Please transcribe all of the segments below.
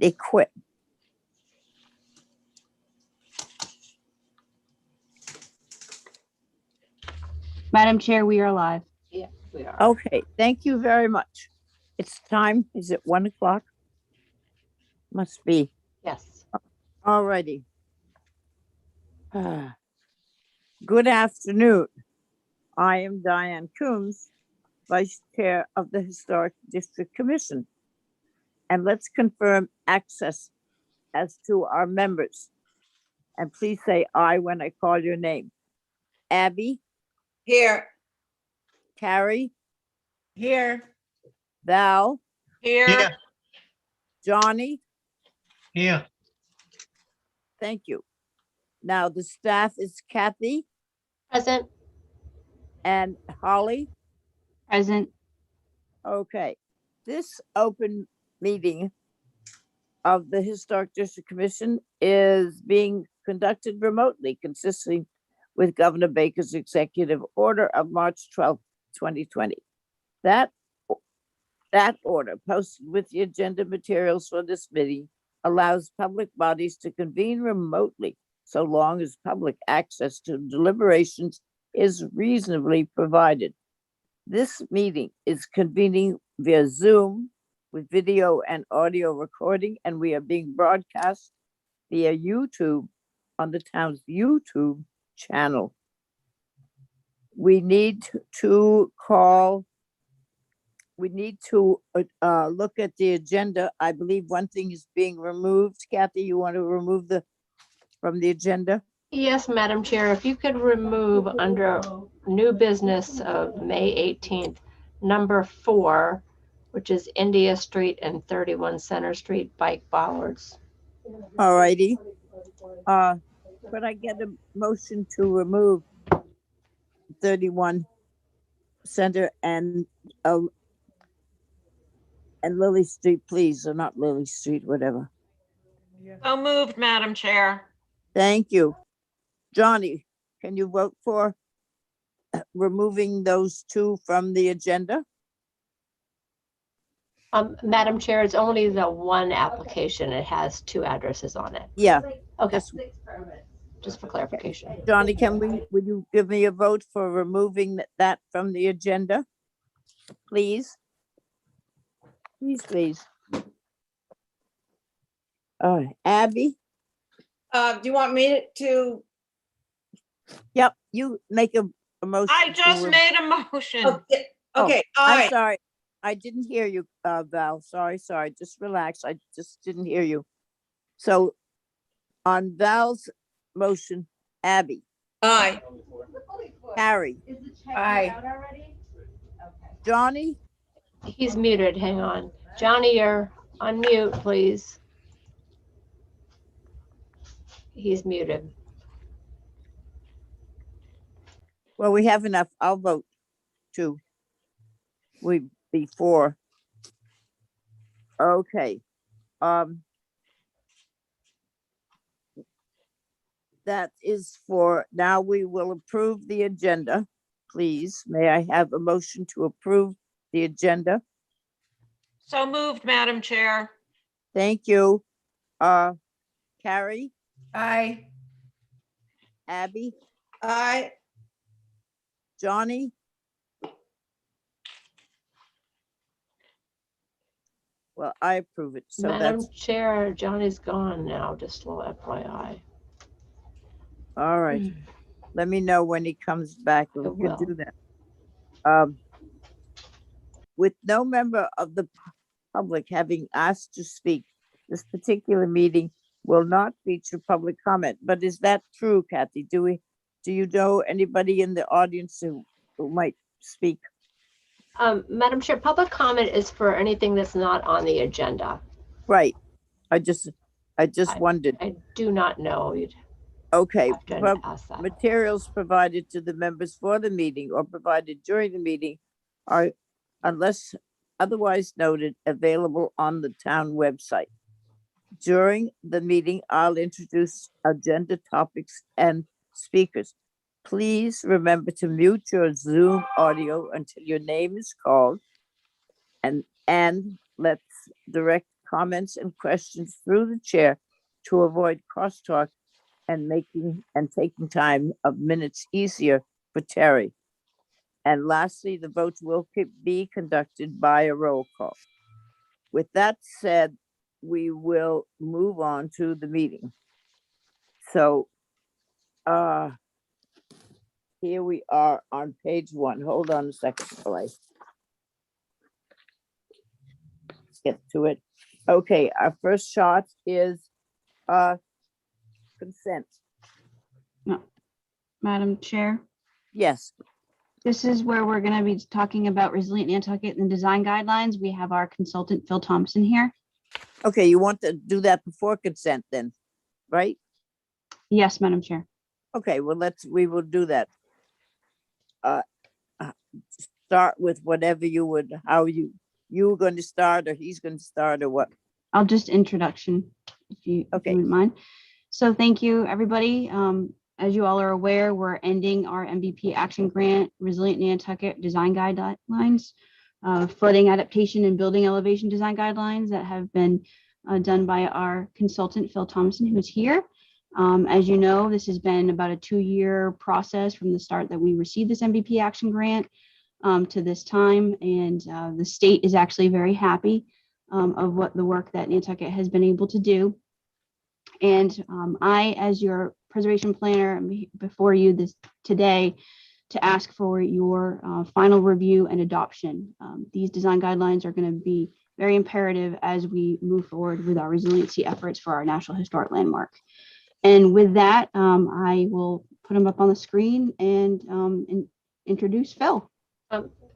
They quit. Madam Chair, we are live. Yeah, we are. Okay, thank you very much. It's time. Is it 1 o'clock? Must be. Yes. Alrighty. Good afternoon. I am Diane Coombs, Vice Chair of the Historic District Commission. And let's confirm access as to our members. And please say aye when I call your name. Abby, Here. Carrie, Here. Val, Here. Johnny. Here. Thank you. Now the staff is Kathy Present. and Holly. Present. Okay, this open meeting of the Historic District Commission is being conducted remotely, consistent with Governor Baker's executive order of March 12th, 2020. That order, posted with the agenda materials for this meeting, allows public bodies to convene remotely so long as public access to deliberations is reasonably provided. This meeting is convening via Zoom with video and audio recording, and we are being broadcast via YouTube on the town's YouTube channel. We need to look at the agenda. I believe one thing is being removed. Kathy, you want to remove from the agenda? Yes, Madam Chair, if you could remove under new business of May 18th, number 4, which is India Street and 31 Center Street bike bollards. All righty. Could I get a motion to remove 31 Center and Lily Street, please, or not Lily Street, whatever. So moved, Madam Chair. Thank you. Johnny, can you vote for removing those two from the agenda? Madam Chair, it's only the one application. It has 2 addresses on it. Yeah, Okay, just just for clarification. Johnny, would you give me a vote for removing that from the agenda? Please. Please. Abby? Do you want me to? Yep, you make a motion. I to just made a motion. Okay, Okay, all I'm right. sorry. I didn't hear you, Val. Sorry. Just relax. I just didn't hear you. So on Val's motion, Abby, Aye. Carrie, Aye. Johnny, He's muted, hang on. Johnny, you're on mute, please. He's muted. well, we have enough. I'll vote too. Before. Okay. That is for, now we will approve the agenda. Please, may I have a motion to approve the agenda? So moved, Madam Chair. Thank you. Carrie, Aye. Abby, Aye. Johnny? Well, I approve it, so Madam that's, Chair, Johnny's gone now, just a little FYI. all right. Let me know when he comes back, and I we can will. do that. With no member of the public having asked to speak, this particular meeting will not feature public comment. But is that true, Kathy? Do you know anybody in the audience who might speak? Madam Chair, public comment is for anything that's not on the agenda. Right. I just wondered. I do not know. You'd Okay. have to Well, ask that. materials provided to the members for the meeting or provided during the meeting are, unless otherwise noted, available on the town website. During the meeting, I'll introduce agenda topics and speakers. Please remember to mute your Zoom audio until your name is called, and let's direct comments and questions through the chair to avoid crosstalk and taking time of minutes easier for Terry. And lastly, the votes will be conducted by a roll call. With that said, we will move on to the meeting. So here we are on page 1. Hold on a second, let's get to it. Okay, our first shot is consent. Madam Chair, Yes, this is where we're going to be talking about resilient Nantucket and design guidelines. We have our consultant, Phil Thompson, here. okay, you want to do that before consent then, right? Yes, Madam Chair. Okay, well, we will do that. Start with whatever how you were going to start, or he's going to start, or what? I'll just introduction, if you wouldn't mind. So thank you, everybody. As you all are aware, we're ending our MVP action grant, Resilient Nantucket Design Guidelines, flooding adaptation and building elevation design guidelines that have been done by our consultant, Phil Thompson, who's here. As you know, this has been about a 2-year process from the start that we received this MVP action grant to this time. And the state is actually very happy of what the work that Nantucket has been able to do. And I, as your preservation planner, am before you today to ask for your final review and adoption. These design guidelines are going to be very imperative as we move forward with our resiliency efforts for our National Historic Landmark. And with that, I will put them up on the screen and introduce Phil.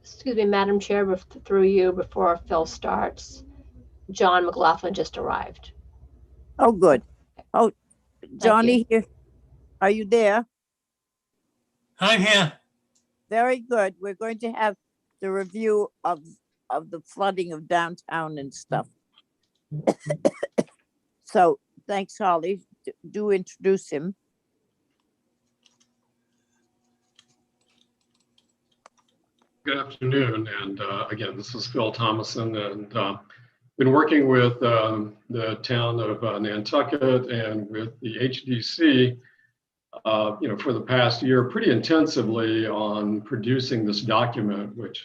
Excuse me, Madam Chair, through you, before Phil starts, John McLaughlin just arrived. Oh, good. Oh, Johnny, here. Are you there? I'm here. Very good. We're going to have the review of the flooding of downtown and stuff. So thanks, Holly. Do introduce him. Good afternoon, and again, this is Phil Thomason, and been working with the town of Nantucket and with the HDC, for the past year, pretty intensively on producing this document, which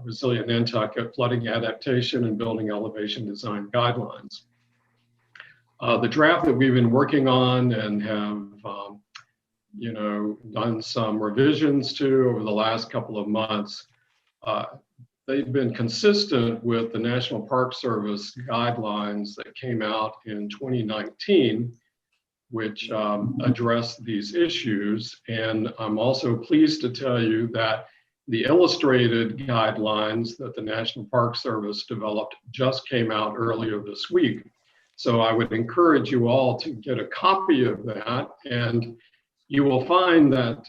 Resilient Nantucket Flooding Adaptation and Building Elevation Design Guidelines. The draft that we've been working on and have done some revisions to over the last couple of months, they've been consistent with the National Park Service guidelines that came out in 2019, which addressed these issues. And I'm also pleased to tell you that the illustrated guidelines that the National Park Service developed just came out earlier this week. So I would encourage you all to get a copy of that, and you will find that,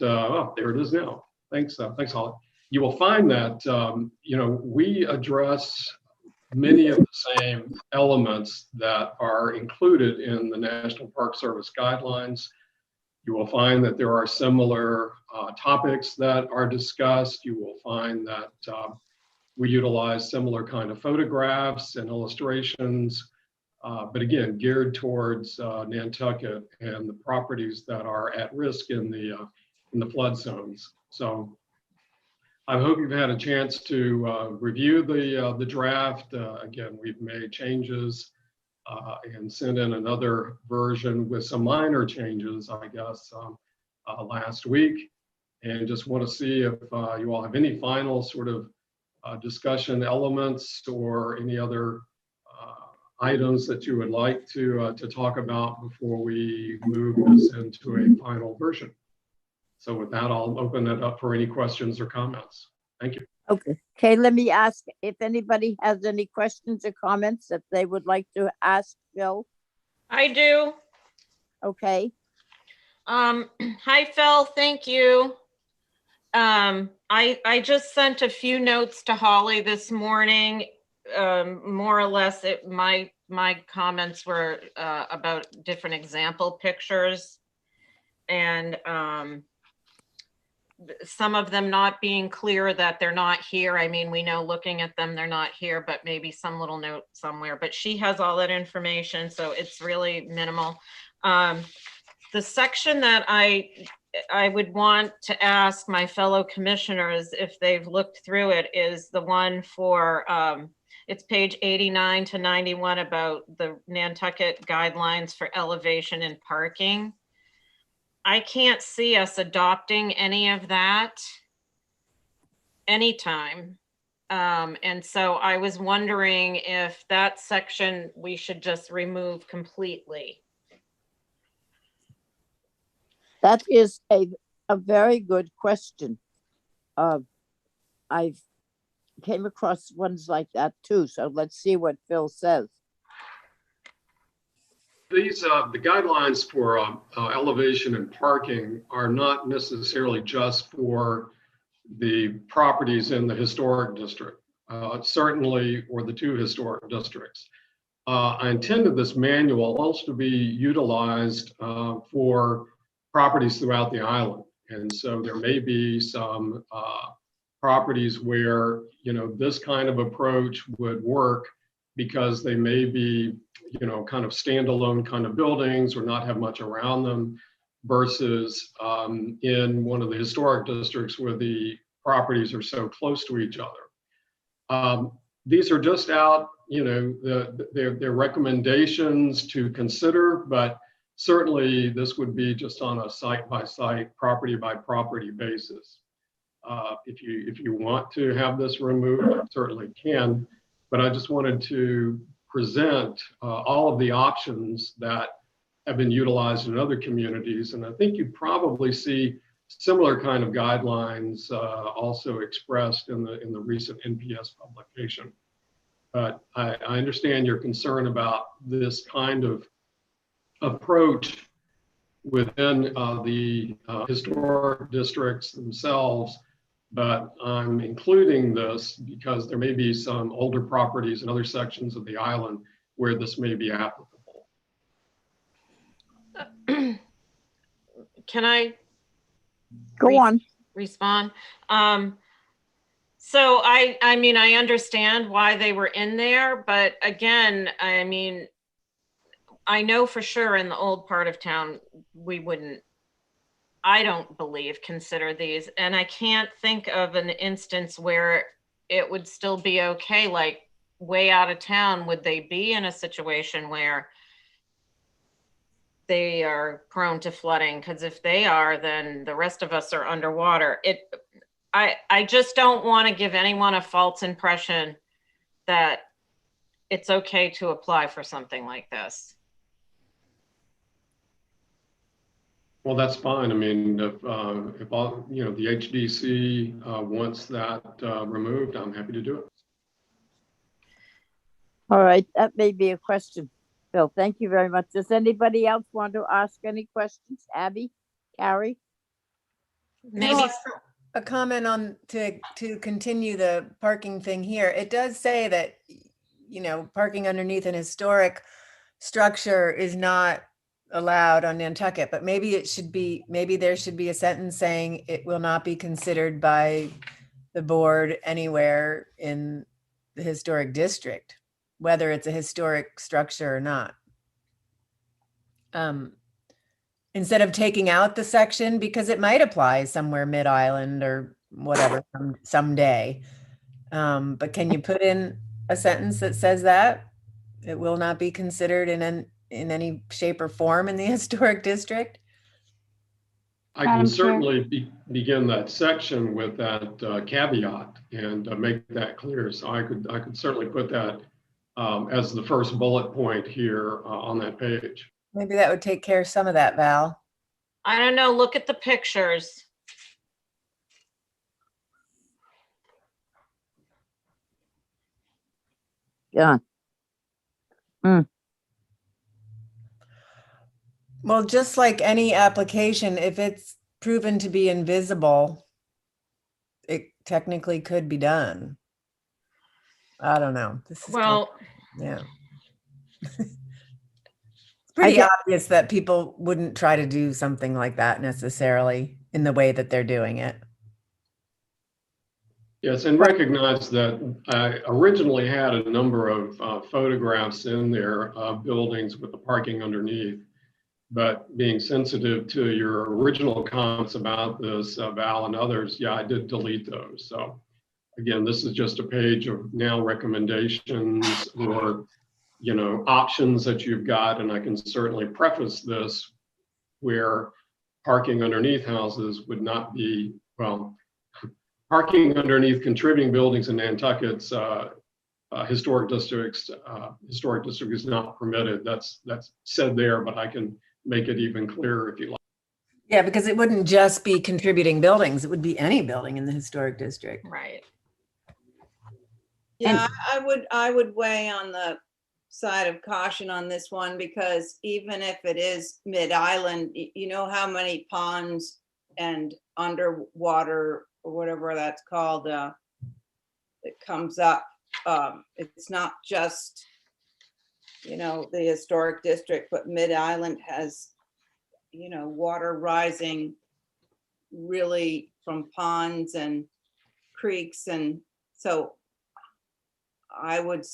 there it is now. Thanks, Holly. You will find that, we address many of the same elements that are included in the National Park Service guidelines. You will find that there are similar topics that are discussed. You will find that we utilize similar kind of photographs and illustrations, but again, geared towards Nantucket and the properties that are at risk in the flood zones. So I hope you've had a chance to review the draft. Again, we've made changes and sent in another version with some minor changes, I guess, last week. And just want to see if you all have any final sort of discussion elements or any other items that you would like to talk about before we move this into a final version. So with that, I'll open it up for any questions or comments. Thank you. Okay, let me ask if anybody has any questions or comments that they would like to ask Phil. I do. Okay, Hi, Phil. Thank you. I just sent a few notes to Holly this morning. More or less, my comments were about different example pictures, and some of them not being clear that they're not here. I mean, we know looking at them, they're not here, but maybe some little note somewhere, but she has all that information, so it's really minimal. The section that I would want to ask my fellow commissioners if they've looked through it is the one for, it's page 89 to 91 about the Nantucket guidelines for elevation and parking. I can't see us adopting any of that anytime. And so I was wondering if that section we should just remove completely. That is a very good question. I've came across ones like that too. So let's see what Phil says. These, the guidelines for elevation and parking are not necessarily just for the properties in the historic district, certainly, or the two historic districts. I intended this manual also to be utilized for properties throughout the island. And so there may be some properties where, you know, this kind of approach would work because they may be, you know, kind of standalone kind of buildings or not have much around them versus in one of the historic districts where the properties are so close to each other. These are just out, you know, they're recommendations to consider, but certainly this would be just on a site by site, property by property basis. If you want to have this removed, you certainly can, but I just wanted to present all of the options that have been utilized in other communities. And I think you probably see similar kind of guidelines also expressed in the recent NPS publication. But I understand your concern about this kind of approach within the historic districts themselves, but I'm including this because there may be some older properties in other sections of the island where this may be applicable. Can I Go on. respond? So I mean, I understand why they were in there, but again, I mean, I know for sure in the old part of town, we wouldn't, I don't believe, consider these. And I can't think of an instance where it would still be okay, like way out of town, would they be in a situation where they are prone to flooding? Because if they are, then the rest of us are underwater. I just don't want to give anyone a false impression that it's okay to apply for something like this. Well, that's fine. I mean, if all, you know, the HDC wants that removed, I'm happy to do it. All right, that may be a question. Phil, thank you very much. Does anybody else want to ask any questions? Abby, Carrie? Maybe No, a comment on to continue the parking thing here. It does say that, you know, parking underneath an historic structure is not allowed on Nantucket, but maybe it should be, maybe there should be a sentence saying it will not be considered by the board anywhere in the historic district, whether it's a historic structure or not. Instead of taking out the section, because it might apply somewhere mid-island or whatever someday. But can you put in a sentence that says that it will not be considered in any shape or form in the historic district? I Madam can Chair. certainly begin that section with that caveat and make that clear. So I could certainly put that as the first bullet point here on that page. Maybe that would take care of some of that, Val. I don't know, look at the pictures. Yeah. Well, just like any application, if it's proven to be invisible, it technically could be done. I don't know. This is Well, yeah. It's pretty get- obvious that people wouldn't try to do something like that necessarily in the way that they're doing it. Yes, and recognize that I originally had a number of photographs in there of buildings with the parking underneath. But being sensitive to your original comments about this, Val and others, yeah, I did delete those. So again, this is just a page of now recommendations or, options that you've got. And I can certainly preface this where parking underneath houses would not be, well, parking underneath contributing buildings in Nantucket's historic district is not permitted. That's said there, but I can make it even clearer if you like. Yeah, because it wouldn't just be contributing buildings. It would be any building in the historic district. Right. Yeah, I would weigh on the side of caution on this one, because even if it is mid-island, you know how many ponds and underwater or whatever that's called, it comes up. It's not just, the historic district, but mid-island has, water rising really from ponds and creeks. And so I would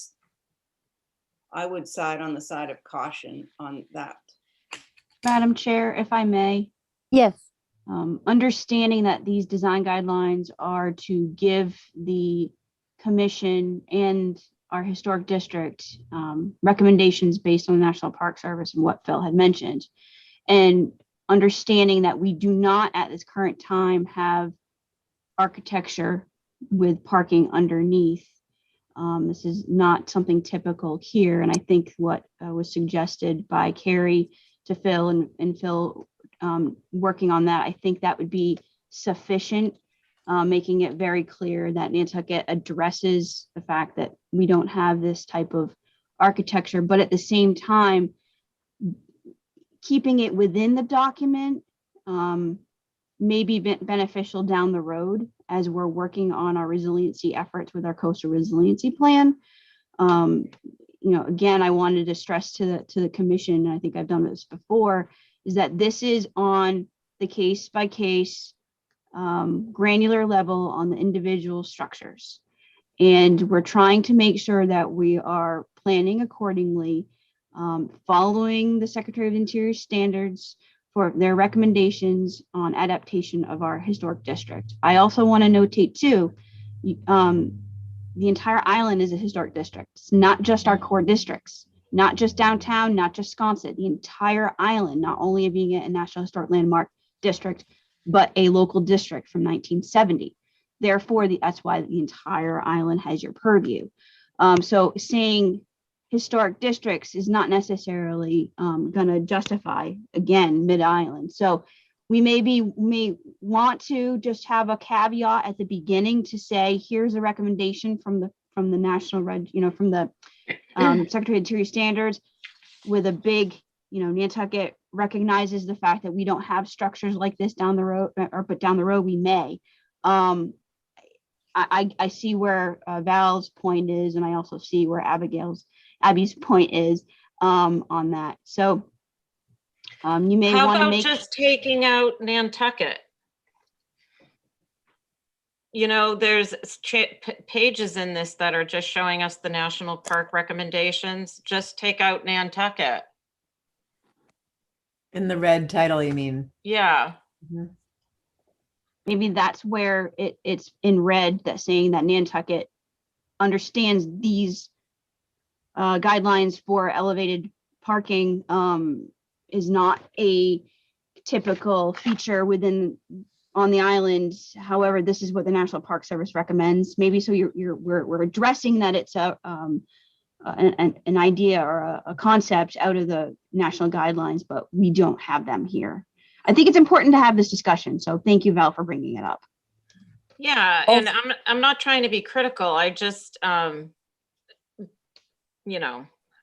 side on the side of caution on that. Madam Chair, if I may, Yes, understanding that these design guidelines are to give the commission and our historic district recommendations based on the National Park Service and what Phil had mentioned, and understanding that we do not at this current time have architecture with parking underneath. This is not something typical here. And I think what was suggested by Carrie to Phil and Phil working on that, I think that would be sufficient, making it very clear that Nantucket addresses the fact that we don't have this type of architecture, but at the same time, keeping it within the document may be beneficial down the road as we're working on our resiliency efforts with our coastal resiliency plan. Again, I wanted to stress to the commission, and I think I've done this before, is that this is on the case by case, granular level on the individual structures. And we're trying to make sure that we are planning accordingly, following the Secretary of the Interior standards for their recommendations on adaptation of our historic district. I also want to notate too, the entire island is a historic district. It's not just our core districts, not just downtown, not just Sconset, the entire island, not only being a National Historic Landmark district, but a local district from 1970. Therefore, that's why the entire island has your purview. So saying historic districts is not necessarily going to justify, again, mid-island. So we may want to just have a caveat at the beginning to say, here's a recommendation from the National from the Secretary of Interior Standards, with a big, Nantucket recognizes the fact that we don't have structures like this down the road, but down the road we may. I see where Val's point is, and I also see where Abby's point is on that. So you may How want to about make just taking out Nantucket? There's pages in this that are just showing us the national park recommendations. Just take out Nantucket. In the red title, you mean? Yeah. Mhm. maybe that's where it's in red, that saying that Nantucket understands these guidelines for elevated parking is not a typical feature on the island. However, this is what the National Park Service recommends. Maybe so we're addressing that it's an idea or a concept out of the national guidelines, but we don't have them here. I think it's important to have this discussion. So thank you, Val, for bringing it up. Yeah, and I'm not trying to be critical. I just, I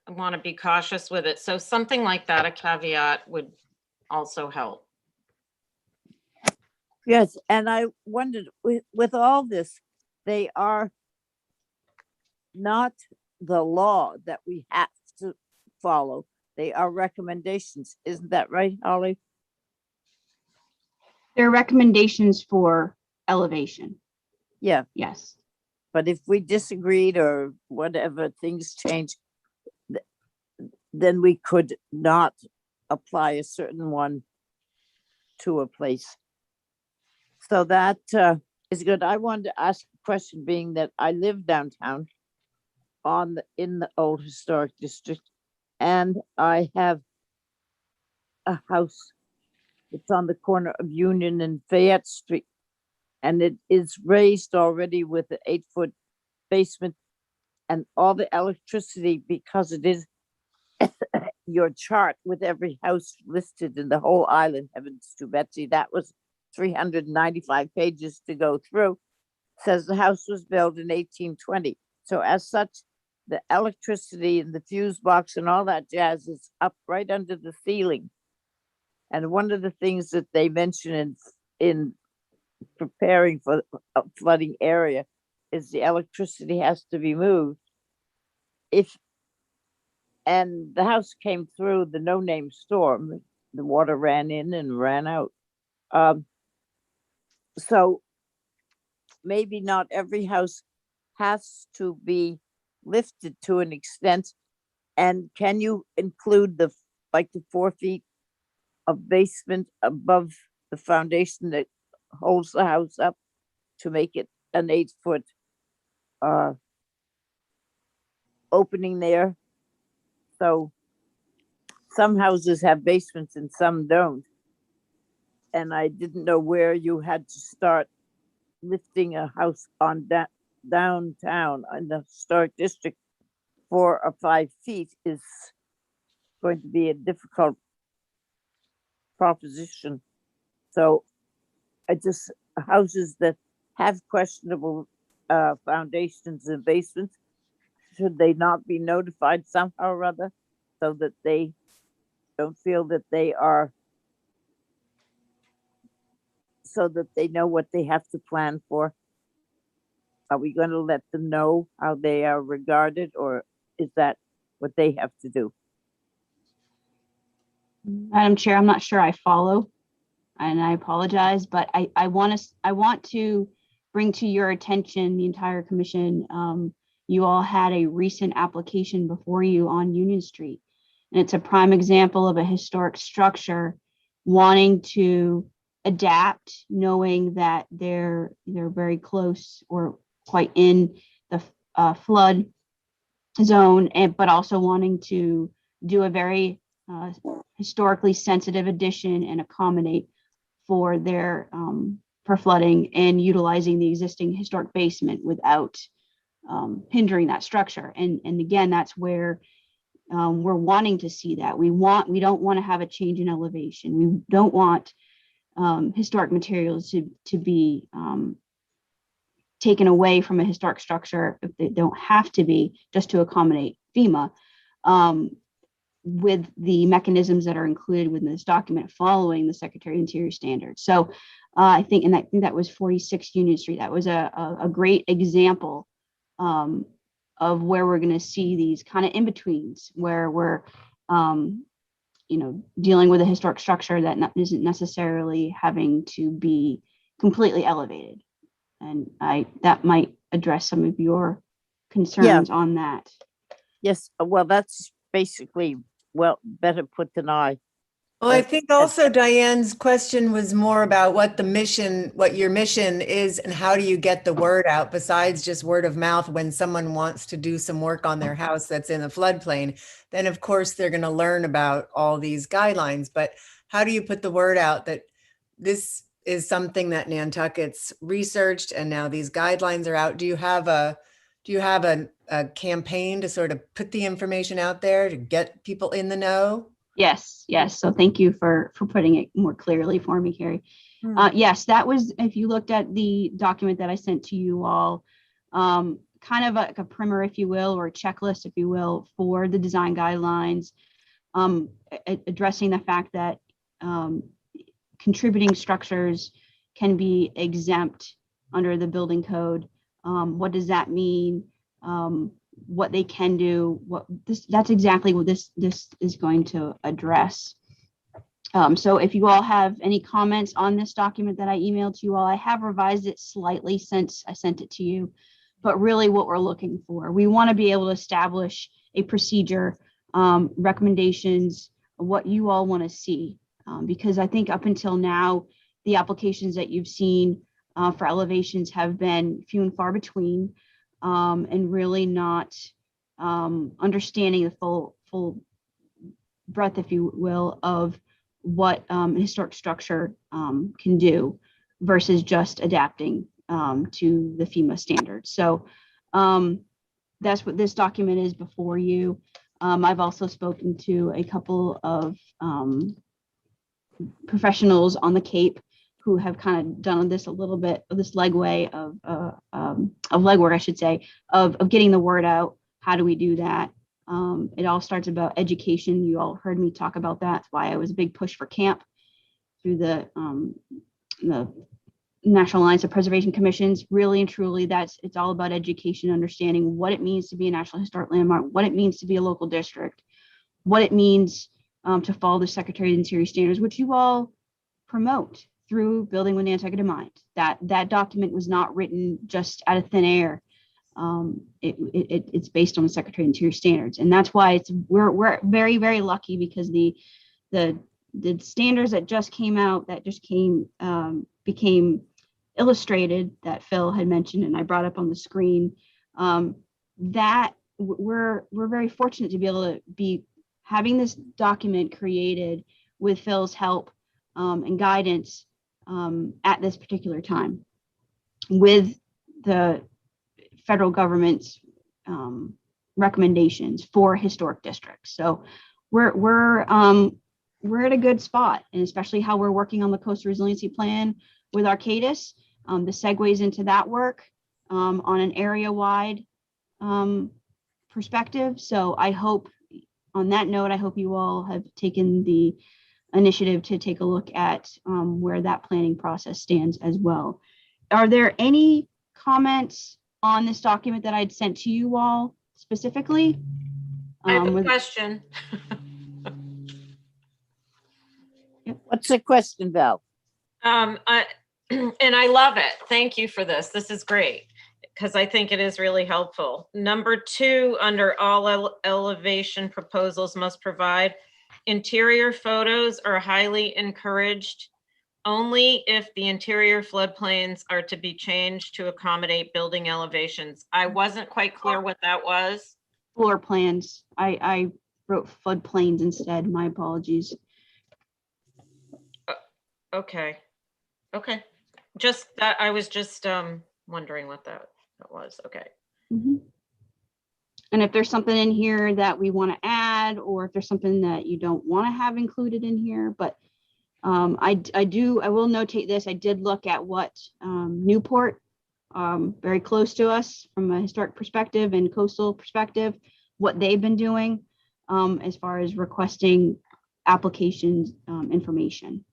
want to be cautious with it. So something like that, a caveat would also help. yes. And I wondered with all this, they are not the law that we have to follow. They are recommendations. Isn't that right, Holly? There are recommendations for elevation. Yeah, Yes. but if we disagreed or whatever, things change, th- then we could not apply a certain one to a place. So that is good. I wanted to ask a question, being that I live downtown in the old historic district, and I have a house. It's on the corner of Union and Fayette Street, and it is raised already with an 8-foot basement, and all the electricity, because it is your chart with every house listed in the whole island. Heavens to Betsy, that was 395 pages to go through. Says the house was built in 1820. So as such, the electricity and the fuse box and all that jazz is up right under the ceiling. And one of the things that they mention in preparing for a flooding area is the electricity has to be moved. And the house came through the no-name storm. The water ran in and ran out. So maybe not every house has to be lifted to an extent. And can you include the 4 feet of basement above the foundation that holds the house up to make it an 8-foot opening there? So some houses have basements and some don't. And I didn't know where you had to start lifting a house on downtown in the historic district. 4 or 5 feet is going to be a difficult proposition. So I just, houses that have questionable foundations and basements, should they not be notified somehow or other so that they don't feel that they are, so that they know what they have to plan for? Are we going to let them know how they are regarded, or is that what they have to do? Madam Chair, I'm not sure I follow, and I apologize, but I want to bring to your attention, the entire commission. You all had a recent application before you on Union Street, and it's a prime example of a historic structure wanting to adapt, knowing that they're very close or quite in the flood zone, but also wanting to do a very historically sensitive addition and accommodate for their for flooding, and utilizing the existing historic basement without hindering that structure. And again, that's where we're wanting to see that. We don't want to have a change in elevation. We don't want historic materials to be taken away from a historic structure if they don't have to be, just to accommodate FEMA, with the mechanisms that are included within this document following the Secretary of Interior standards. So I think that was 46 Union Street. That was a great example of where we're going to see these kind of in-betweens, where we're dealing with a historic structure that isn't necessarily having to be completely elevated. And that might address some of your concerns on that. Yes, well, that's basically, well, better put than I. Well, I think also Diane's question was more about what your mission is, and how do you get the word out besides just word of mouth when someone wants to do some work on their house that's in a floodplain. Then of course they're going to learn about all these guidelines, but how do you put the word out that this is something that Nantucket's researched and now these guidelines are out? Do you have a campaign to sort of put the information out there to get people in the know? Yes. So thank you for putting it more clearly for me, Carrie. Yes, that was, if you looked at the document that I sent to you all, kind of like a primer, if you will, or a checklist, if you will, for the design guidelines, addressing the fact that contributing structures can be exempt under the building code. What does that mean? What they can do, that's exactly what this is going to address. So if you all have any comments on this document that I emailed to you all, I have revised it slightly since I sent it to you, but really what we're looking for, we want to be able to establish a procedure, recommendations, what you all want to see. Because I think up until now, the applications that you've seen for elevations have been few and far between, and really not understanding the full breadth, if you will, of what historic structure can do versus just adapting to the FEMA standards. So that's what this document is before you. I've also spoken to a couple of professionals on the Cape who have kind of done this a little bit of this legwork, I should say, of getting the word out. How do we do that? It all starts about education. You all heard me talk about that. That's why I was a big push for camp through the National Alliance of Preservation Commissions. Really and truly, it's all about education, understanding what it means to be a National Historic Landmark, what it means to be a local district, what it means to follow the Secretary of the Interior standards, which you all promote through Building with Nantucket in Mind. That document was not written just out of thin air. It's based on the Secretary of Interior standards, and that's why we're very, very lucky, because the standards that just came out, became illustrated, that Phil had mentioned and I brought up on the screen, that we're very fortunate to be able to be having this document created with Phil's help and guidance at this particular time with the federal government's recommendations for historic districts. So we're at a good spot, and especially how we're working on the Coastal Resiliency Plan with Arcadis, the segues into that work on an area-wide perspective. So I hope, on that note, I hope you all have taken the initiative to take a look at where that planning process stands as well. Are there any comments on this document that I'd sent to you all specifically? I have a question. What's the question, Val? And I love it. Thank you for this. This is great, because I think it is really helpful. Number 2, under all elevation proposals must provide interior photos are highly encouraged only if the interior floodplains are to be changed to accommodate building elevations. I wasn't quite clear what that was. Floor plans. I wrote floodplains instead. My apologies. Okay. Just that, I was just wondering what that was. Okay. Mm-hmm. And if there's something in here that we want to add, or if there's something that you don't want to have included in here, but I will notate this. I did look at what Newport, very close to us from a historic perspective and coastal perspective, what they've been doing as far as requesting applications information.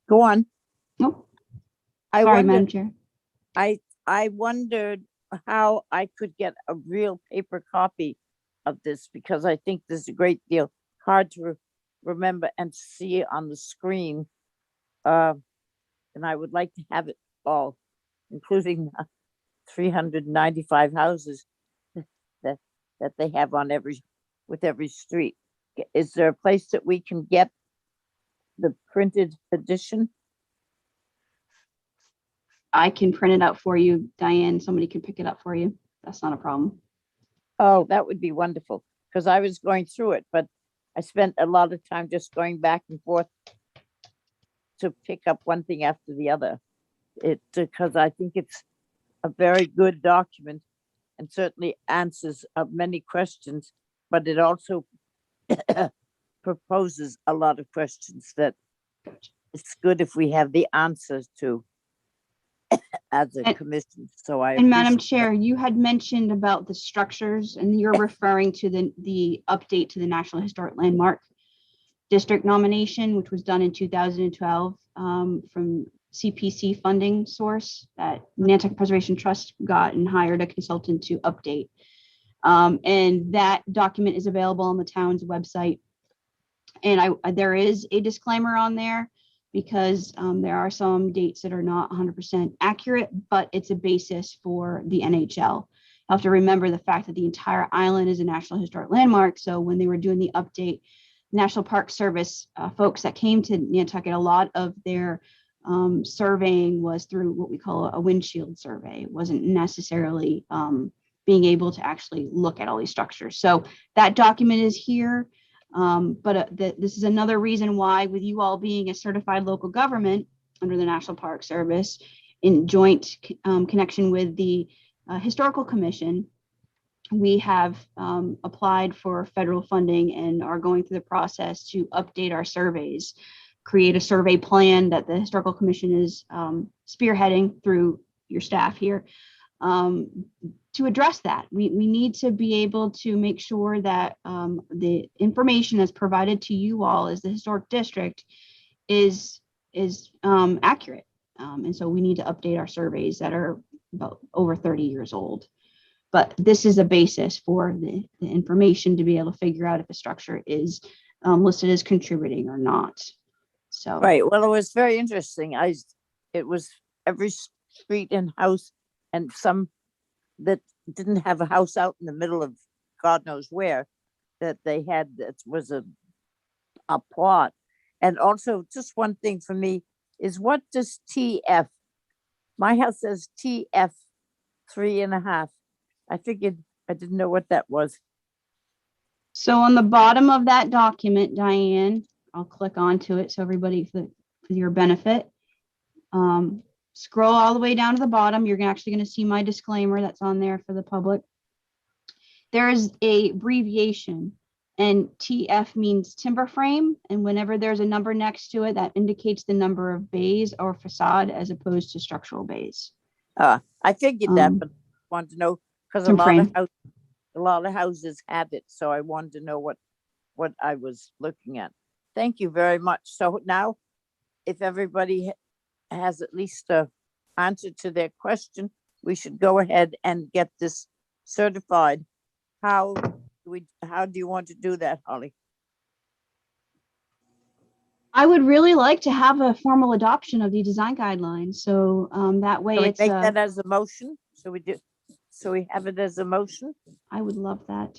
Go on. Nope. I Sorry, wondered, Madam Chair. I wondered how I could get a real paper copy of this, because I think this is a great deal hard to remember and see on the screen. And I would like to have it all, including 395 houses that they have on with every street. Is there a place that we can get the printed edition? I can print it out for you, Diane. Somebody can pick it up for you. That's not a problem. Oh, that would be wonderful, because I was going through it, but I spent a lot of time just going back and forth to pick up one thing after the other. Because I think it's a very good document and certainly answers many questions, but it also proposes a lot of questions that it's good if we have the answers to as a commission. So And Madam appreciate Chair, you had mentioned about the structures, and you're referring to the update to the National Historic Landmark District nomination, which was done in 2012 from CPC funding source that Nantucket Preservation Trust got and hired a consultant to update. And that document is available on the town's website. And there is a disclaimer on there because there are some dates that are not 100% accurate, but it's a basis for the NHL. You have to remember the fact that the entire island is a National Historic Landmark. So when they were doing the update, National Park Service folks that came to Nantucket, a lot of their surveying was through what we call a windshield survey. It wasn't necessarily being able to actually look at all these structures. So that document is here. This is another reason why, with you all being a certified local government under the National Park Service in joint connection with the Historical Commission, we have applied for federal funding and are going through the process to update our surveys, create a survey plan that the Historical Commission is spearheading through your staff here to address that. We need to be able to make sure that the information that's provided to you all as the historic district is accurate. And so we need to update our surveys that are about over 30 years old. But this is a basis for the information to be able to figure out if a structure is listed as contributing or not. So Right. Well, it was very interesting. It was every street and house, and some that didn't have a house out in the middle of God knows where, that they had, that was a plot. And also, just one thing for me is, what does TF? My house says TF 3.5. I figured, I didn't know what that was. So on the bottom of that document, Diane, I'll click onto it so everybody, for your benefit. Scroll all the way down to the bottom. You're actually going to see my disclaimer that's on there for the public. There is a abbreviation, and TF means timber frame. And whenever there's a number next to it, that indicates the number of bays or facade as opposed to structural bays. I figured that, but wanted to know, because a lot of houses had it, so I wanted to know what I was looking at. Thank you very much. So now, if everybody has at least an answer to their question, we should go ahead and get this certified. How do you want to do that, Holly? I would really like to have a formal adoption of the design guidelines. So that way Can we it's make that as a motion? So we have it as a motion, I would love that.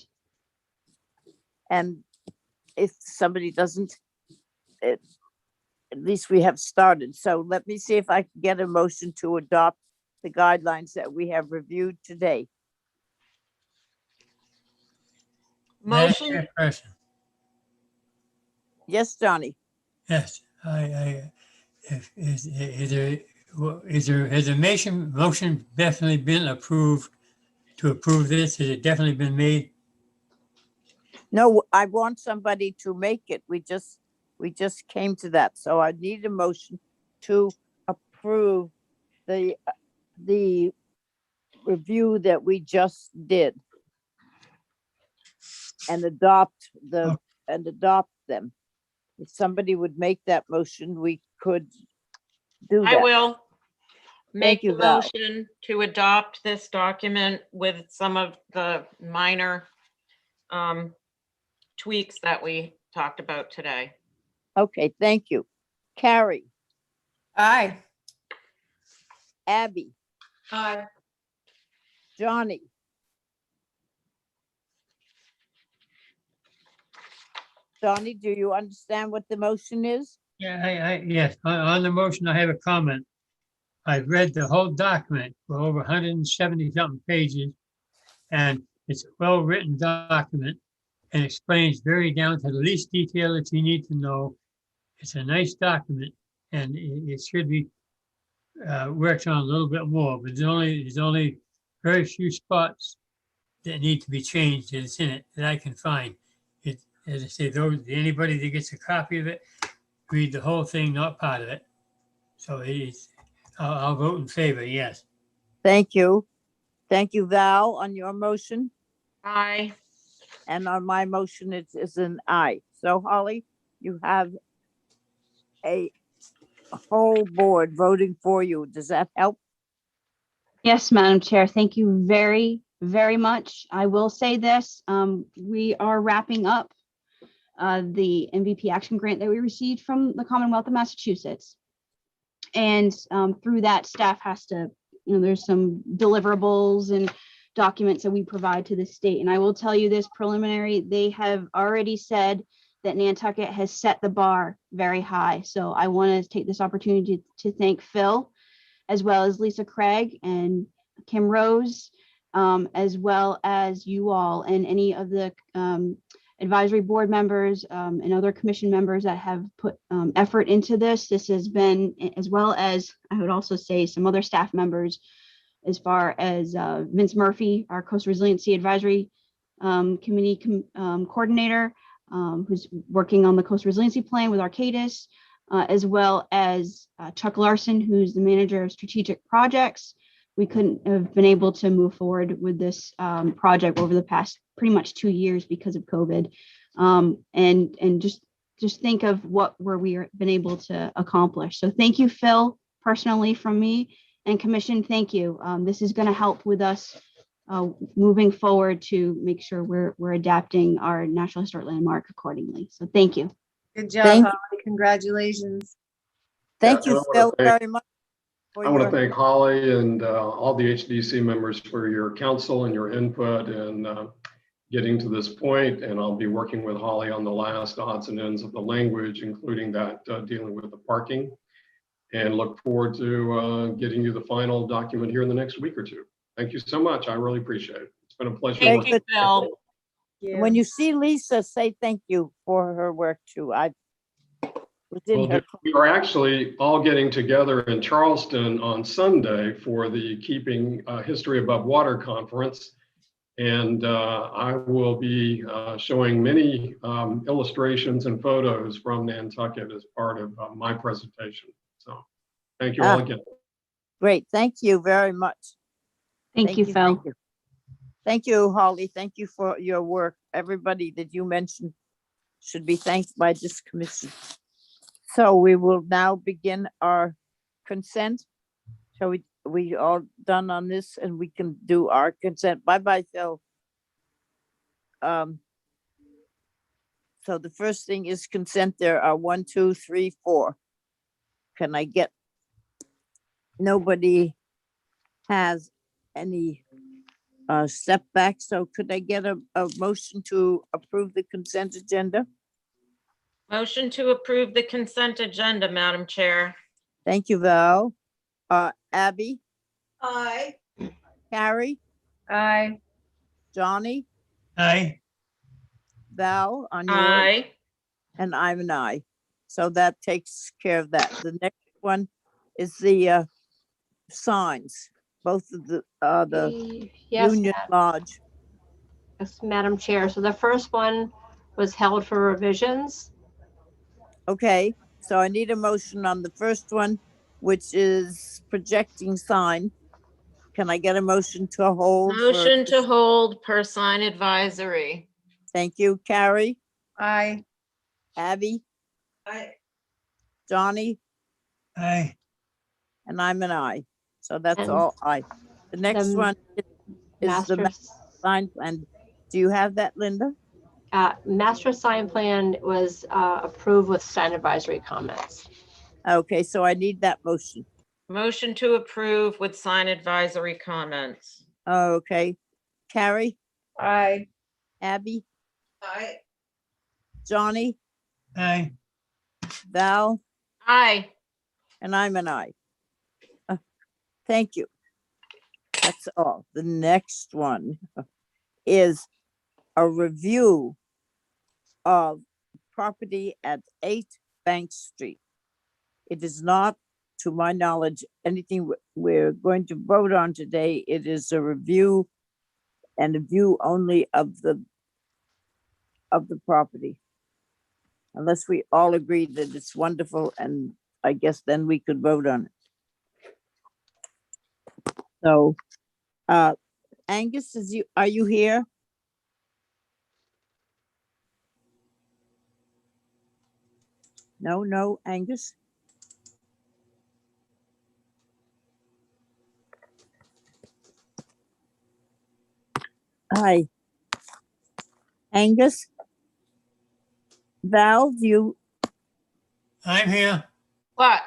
and if somebody doesn't, at least we have started. So let me see if I can get a motion to adopt the guidelines that we have reviewed today. Madam Motion? Chairperson, Yes, Johnny. yes, has a motion definitely been approved to approve this? Has it definitely been made? No, I want somebody to make it. We just came to that. So I need a motion to approve the review that we just did and adopt them. If somebody would make that motion, we could do I that. will make you, the Val. motion to adopt this document with some of the minor tweaks that we talked about today. Okay, thank you. Carrie, Aye. Abby, Aye. Johnny, Johnny, do you understand what the motion is? Yeah, yes, on the motion, I have a comment. I've read the whole document for over 170 something pages, and it's a well-written document and explains very down to the least detail that you need to know. It's a nice document, and it should be worked on a little bit more, but there's only very few spots that need to be changed that's in it that I can find. It, as I say, anybody that gets a copy of it, read the whole thing, not part of it. So I'll vote in favor, yes. Thank you. Thank you, Val, on your motion. Aye. And on my motion, it's an aye. So Holly, you have a whole board voting for you. Does that help? Yes, Madam Chair. Thank you very, very much. I will say this, we are wrapping up the MVP action grant that we received from the Commonwealth of Massachusetts. And through that, staff has to, there's some deliverables and documents that we provide to the state. And I will tell you this preliminary, they have already said that Nantucket has set the bar very high. So I want to take this opportunity to thank Phil, as well as Lisa Craig and Kim Rose, as well as you all and any of the advisory board members and other commission members that have put effort into this. This has been, as well as I would also say some other staff members, as far as Vince Murphy, our Coastal Resiliency Advisory Committee coordinator, who's working on the Coastal Resiliency Plan with Arcadis, as well as Chuck Larson, who's the manager of strategic projects. We couldn't have been able to move forward with this project over the past pretty much 2 years because of COVID. And just think of what we've been able to accomplish. So thank you, Phil, personally from me, and commission, thank you. This is going to help with us moving forward to make sure we're adapting our National Historic Landmark accordingly. So thank you. Good job, Thank- Holly. Congratulations. Thank Yeah, you, and I Phil, wanna thank- very much. for I want your- to thank Holly and all the HDC members for your counsel and your input and getting to this point. And I'll be working with Holly on the last odds and ends of the language, including that dealing with the parking. And look forward to getting you the final document here in the next week or two. Thank you so much. I really appreciate it. It's been a pleasure. Thank working you, with Phil. When you see Lisa, say thank you for her work too. I was in Well, her. we are actually all getting together in Charleston on Sunday for the Keeping History Above Water Conference. And I will be showing many illustrations and photos from Nantucket as part of my presentation. So thank you all Ah. again. Great, thank you very much. Thank you, Phil. you. Thank you, Holly. Thank you for your work. Everybody that you mentioned should be thanked by this commission. So we will now begin our consent. Shall we all done on this and we can do our consent. Bye-bye, Phil. So the first thing is consent. There are 1, 2, 3, 4. Can I get? Nobody has any setback, so could I get a motion to approve the consent agenda? Motion to approve the consent agenda, Madam Chair. Thank you, Val. Abby, Aye. Carrie, Aye. Johnny, Aye. Val on yours, Aye. and I'm an aye. So that takes care of that. The next one is the signs, both of the Yes, Union Lodge. yes, Madam Chair. So the first one was held for revisions. Okay, so I need a motion on the first one, which is projecting sign. Can I get a motion to hold? for- Motion to hold per sign advisory. Thank you, Carrie, Aye. Abby, Aye. Johnny, Aye. and I'm an aye. So that's And all aye. The next the one is the Master, sign plan. Do you have that, Linda? master sign plan was approved with sign advisory comments. Okay, so I need that motion. Motion to approve with sign advisory comments. Okay, Carrie, Aye. Abby, Aye. Johnny, Aye. Val, Aye. and I'm an aye. Thank you. That's all. The next one is a review of property at 8 Bank Street. It is not, to my knowledge, anything we're going to vote on today. It is a review and a view only of the property. Unless we all agree that it's wonderful, and I guess then we could vote on it. So, Angus, are you here? No, Angus? Hi. Angus? Val, I'm here. What?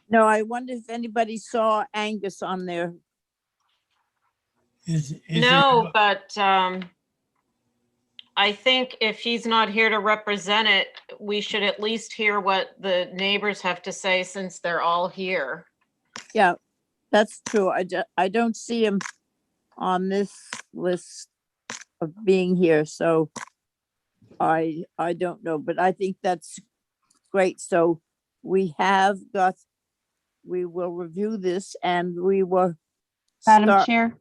no, I wonder if anybody saw Angus on there. Is No, but I think if he's not here to represent it, we should at least hear what the neighbors have to say since they're all here. Yeah, that's true. I don't see him on this list of being here, so I don't know, but I think that's great. So we will review this and we will Madam start. Chair,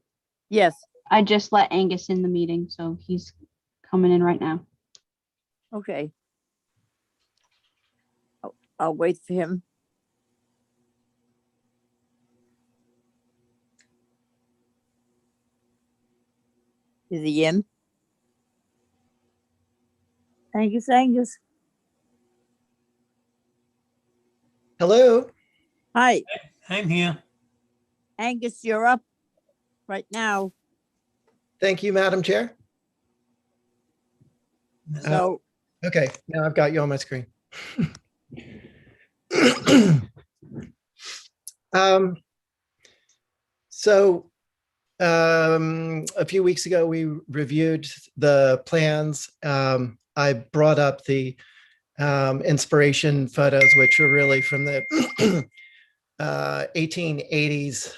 Yes, I just let Angus in the meeting, so he's coming in right now. okay. I'll wait for him. Is he in? Angus. Hello. Hi, I'm here. Angus, you're up right now. Thank you, Madam Chair. So, Okay, now I've got you on my screen. Um, so a few weeks ago, we reviewed the plans. I brought up the inspiration photos, which are really from the 1880s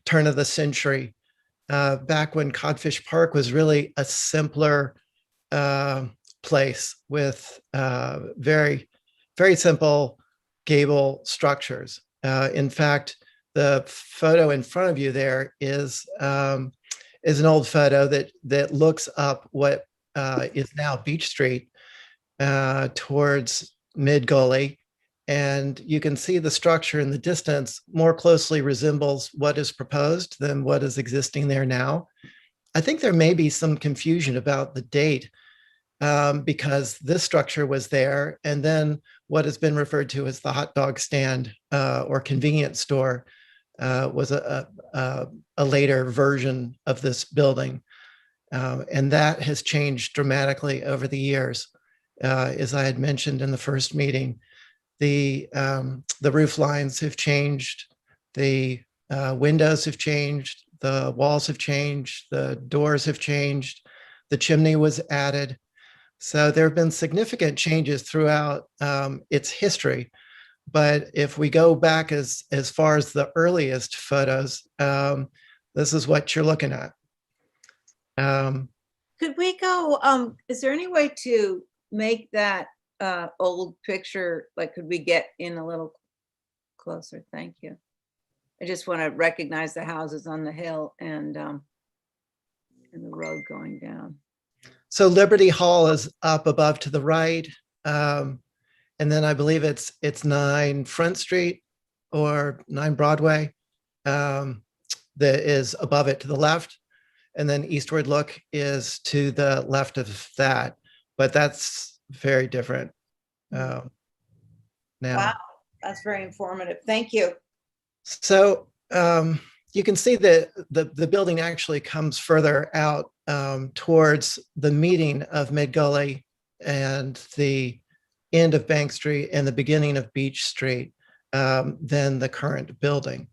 turn of the century, back when Codfish Park was really a simpler place with very, very simple gable structures. In fact, the photo in front of you there is an old photo that looks up what is now Beach Street towards Mid Gully. And you can see the structure in the distance more closely resembles what is proposed than what is existing there now. I think there may be some confusion about the date because this structure was there, and then what has been referred to as the hot dog stand or convenience store was a later version of this building. And that has changed dramatically over the years. As I had mentioned in the first meeting, the roof lines have changed, the windows have changed, the walls have changed, the doors have changed, the chimney was added. So there have been significant changes throughout its history. But if we go back as far as the earliest photos, this is what you're looking at. Could we go, is there any way to make that old picture, like, could we get in a little closer? Thank you. I just want to recognize the houses on the hill and the road going down. So Liberty Hall is up above to the right. And then I believe it's 9 Front Street or 9 Broadway that is above it to the left. And then Eastward Look is to the left of that. But that's very different now. Wow, that's very informative. Thank you. So you can see that the building actually comes further out towards the meeting of Mid Gully and the end of Bank Street and the beginning of Beach Street than the current building.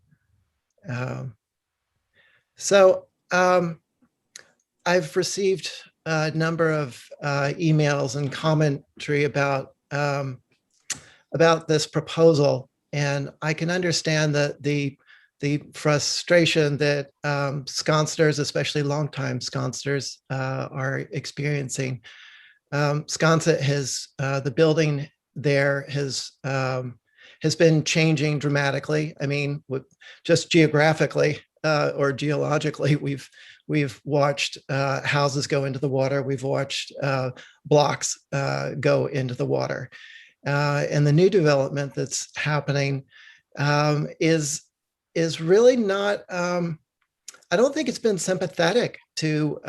So I've received a number of emails and commentary about this proposal, and I can understand that the frustration that sconsters, especially longtime sconsters, are experiencing. Sconset has the building there has been changing dramatically. I mean, just geographically or geologically, we've watched houses go into the water. We've watched blocks go into the water. And the new development that's happening is really not, I don't think it's been sympathetic to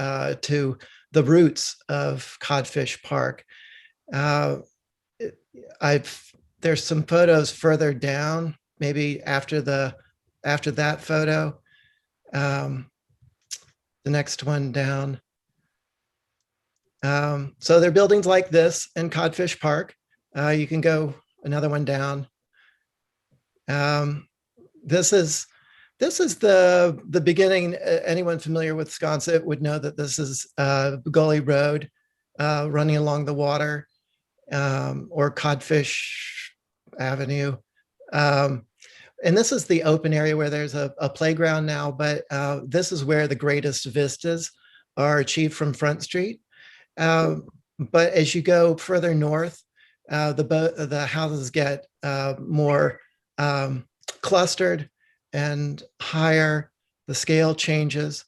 the roots of Codfish Park. There's some photos further down, maybe after that photo. the next one down. So there are buildings like this in Codfish Park. You can go another one down. This is the beginning. Anyone familiar with Sconset would know that this is Gully Road running along the water, or Codfish Avenue. And this is the open area where there's a playground now, but this is where the greatest vistas are achieved from Front Street. But as you go further north, the houses get more clustered and higher. The scale changes.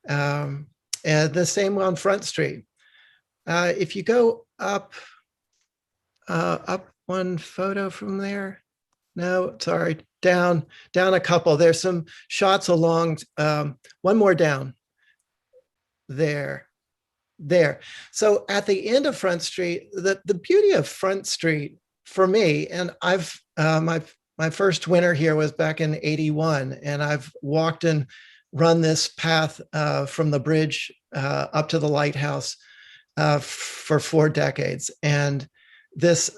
And the same on Front Street. If you go up one photo from there, no, sorry, down a couple. There's some shots along, one more down, there. So at the end of Front Street, the beauty of Front Street for me, and I've my first winter here was back in '81, and I've walked and run this path from the bridge up to the lighthouse for 4 decades, and this,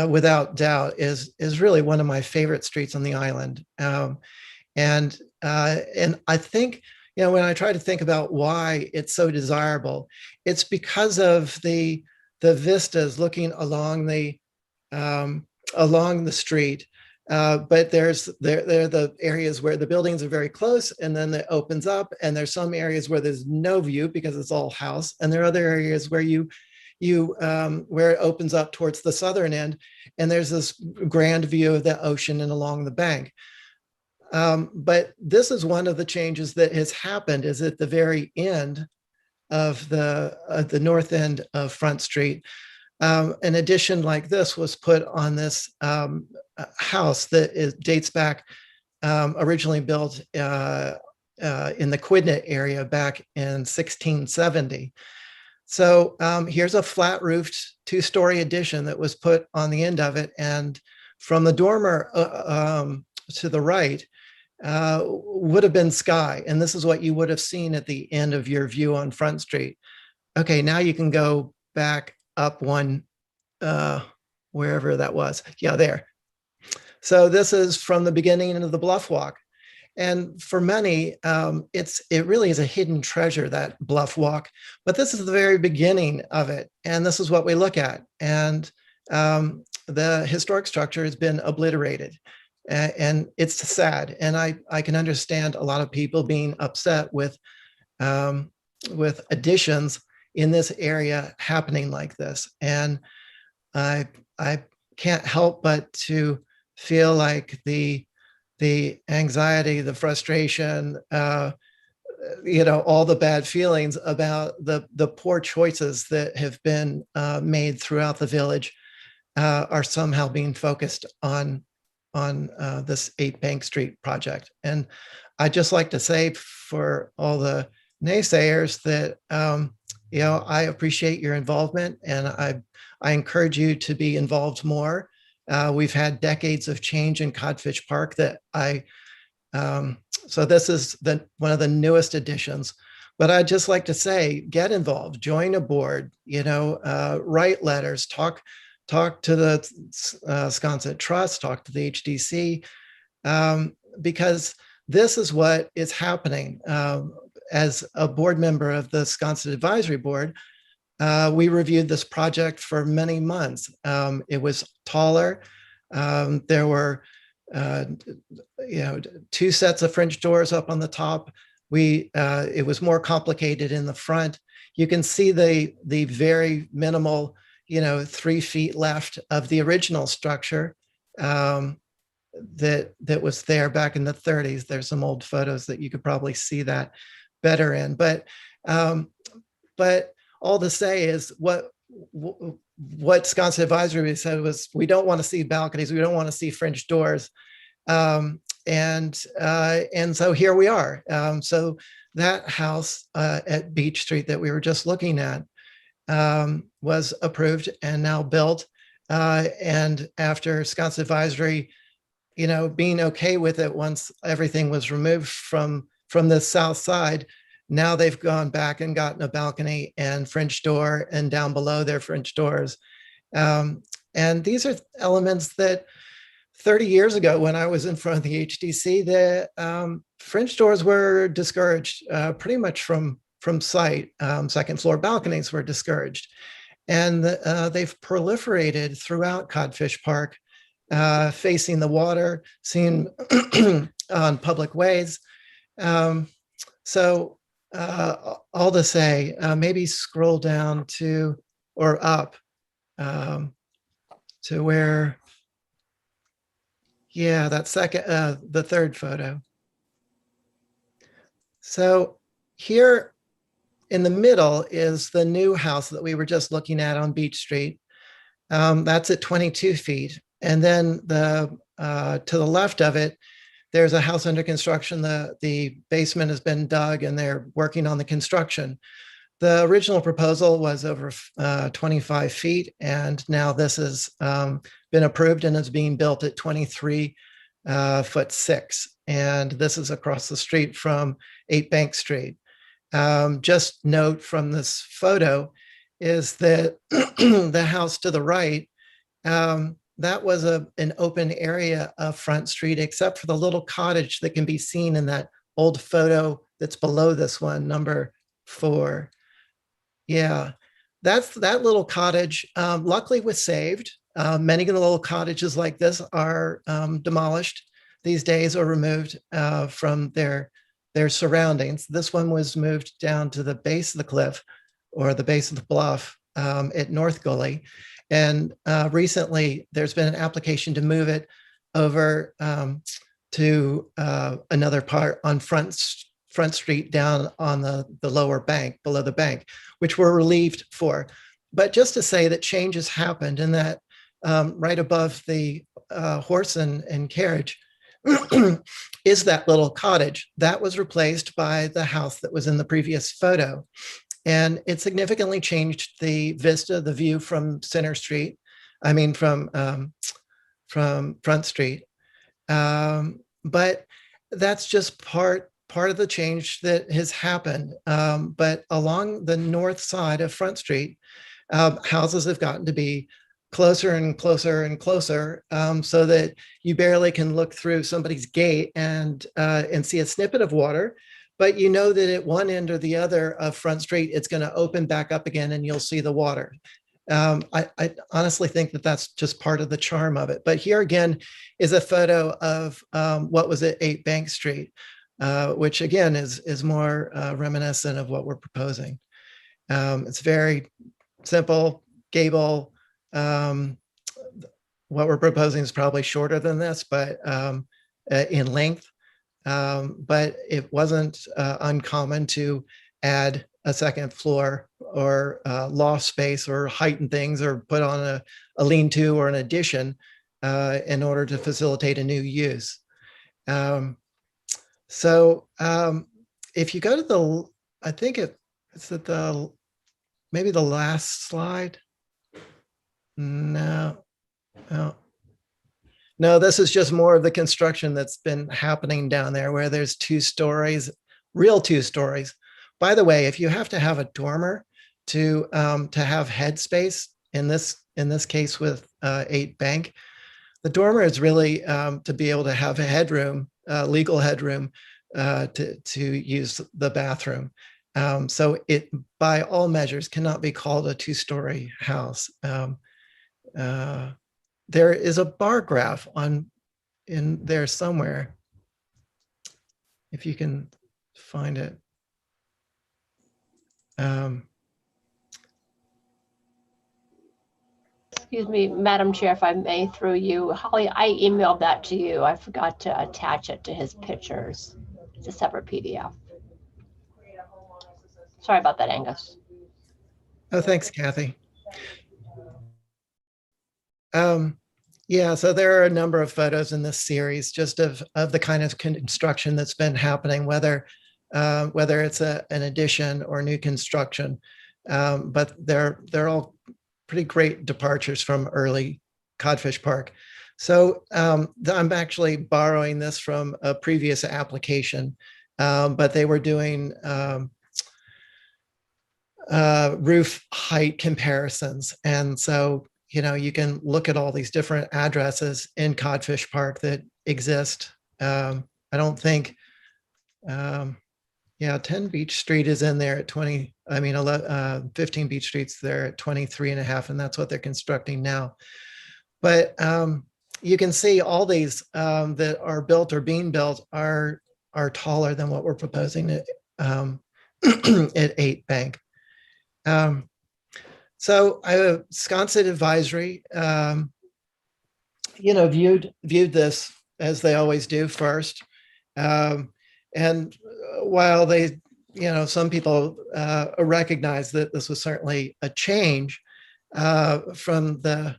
without doubt, is really one of my favorite streets on the island. And I think, you know, when I try to think about why it's so desirable, it's because of the vistas looking along the street. But there are the areas where the buildings are very close, and then it opens up, and there's some areas where there's no view because it's all house, and there are other areas where where it opens up towards the southern end, and there's this grand view of the ocean and along the bank. But this is one of the changes that has happened, is at the very end of the north end of Front Street. An addition like this was put on this house that dates back, originally built in the Quidnet area back in 1670. So here's a flat roofed 2-story addition that was put on the end of it. And from the dormer to the right would have been sky. And this is what you would have seen at the end of your view on Front Street. Okay, now you can go back up one, wherever that was. Yeah, there. So this is from the beginning of the Bluff Walk. And for many, it really is a hidden treasure, that Bluff Walk. But this is the very beginning of it. And this is what we look at. And the historic structure has been obliterated. And it's sad. And I can understand a lot of people being upset with additions in this area happening like this. And I can't help but to feel like the anxiety, the frustration, all the bad feelings about the poor choices that have been made throughout the village are somehow being focused on this 8 Bank Street project. And I'd just like to say, for all the naysayers, that I appreciate your involvement, and I encourage you to be involved more. We've had decades of change in Codfish Park so this is one of the newest additions. But I'd just like to say, get involved, join a board, write letters, talk to the Sconset Trust, talk to the HDC, because this is what is happening. As a board member of the Sconset Advisory Board, we reviewed this project for many months. It was taller. There were 2 sets of French doors up on the top. It was more complicated in the front. You can see the very minimal, 3 feet left of the original structure that was there back in the 30s. There's some old photos that you could probably see that better in. But all to say is what Sconset Advisory said was, we don't want to see balconies. We don't want to see French doors. And so here we are. So that house at Beach Street that we were just looking at was approved and now built. And after Sconset Advisory, being okay with it once everything was removed from the south side, Now they've gone back and gotten a balcony and French door, and down below their French doors. And these are elements that 30 years ago, when I was in front of the HDC, the French doors were discouraged pretty much from sight. Second floor balconies were discouraged. And they've proliferated throughout Codfish Park, facing the water, seen on public ways. So all to say, maybe scroll down to, or up, to where, yeah, that second, the third photo. So here in the middle is the new house that we were just looking at on Beach Street. That's at 22 feet. And then to the left of it, there's a house under construction. The basement has been dug and they're working on the construction. The original proposal was over 25 feet, and now this has been approved and is being built at 23'6". And this is across the street from 8 Bank Street. Just note from this photo is that the house to the right, that was an open area of Front Street, except for the little cottage that can be seen in that old photo that's below this one, number 4. Yeah, that little cottage luckily was saved. Many of the little cottages like this are demolished these days or removed from their surroundings. This one was moved down to the base of the cliff or the base of the bluff at North Gully. And recently there's been an application to move it over to another part on Front Street down on the lower bank, below the bank, which we're relieved for. But just to say that change has happened, and that right above the horse and carriage is that little cottage that was replaced by the house that was in the previous photo. And it significantly changed the vista, the view from Center Street, I mean, from Front Street. But that's just part of the change that has happened. But along the north side of Front Street, houses have gotten to be closer and closer and closer, so that you barely can look through somebody's gate and see a snippet of water. But you know that at one end or the other of Front Street, it's going to open back up again and you'll see the water. I honestly think that that's just part of the charm of it. But here again is a photo of what was at 8 Bank Street, which again is more reminiscent of what we're proposing. It's very simple, gable. What we're proposing is probably shorter than this, but in length. But it wasn't uncommon to add a second floor or loft space or heighten things or put on a lean-to or an addition in order to facilitate a new use. So if you go to I think it's at maybe the last slide. No, this is just more of the construction that's been happening down there, where there's 2 stories, real 2 stories. By the way, if you have to have a dormer to have headspace, in this case with 8 Bank, the dormer is really to be able to have a headroom, legal headroom, to use the bathroom. So it, by all measures, cannot be called a 2-story house. There is a bar graph in there somewhere, if you can find it. Excuse me, Madam Chair, if I may, through you. Holly, I emailed that to you. I forgot to attach it to his pictures. It's a separate PDF. Sorry about that, Angus. Oh, thanks, Kathy. Yeah, so there are a number of photos in this series just of the kind of construction that's been happening, whether it's an addition or new construction. But they're all pretty great departures from early Codfish Park. So I'm actually borrowing this from a previous application, but they were doing roof height comparisons. And so, you can look at all these different addresses in Codfish Park that exist. I don't think, 10 Beach Street is in there at 20, 15 Beach Street's there at 23 and a half, and that's what they're constructing now. But you can see all these that are built or being built are taller than what we're proposing at, at 8 Bank. So Sconset Advisory, viewed this as they always do first. And while they, some people recognize that this was certainly a change from the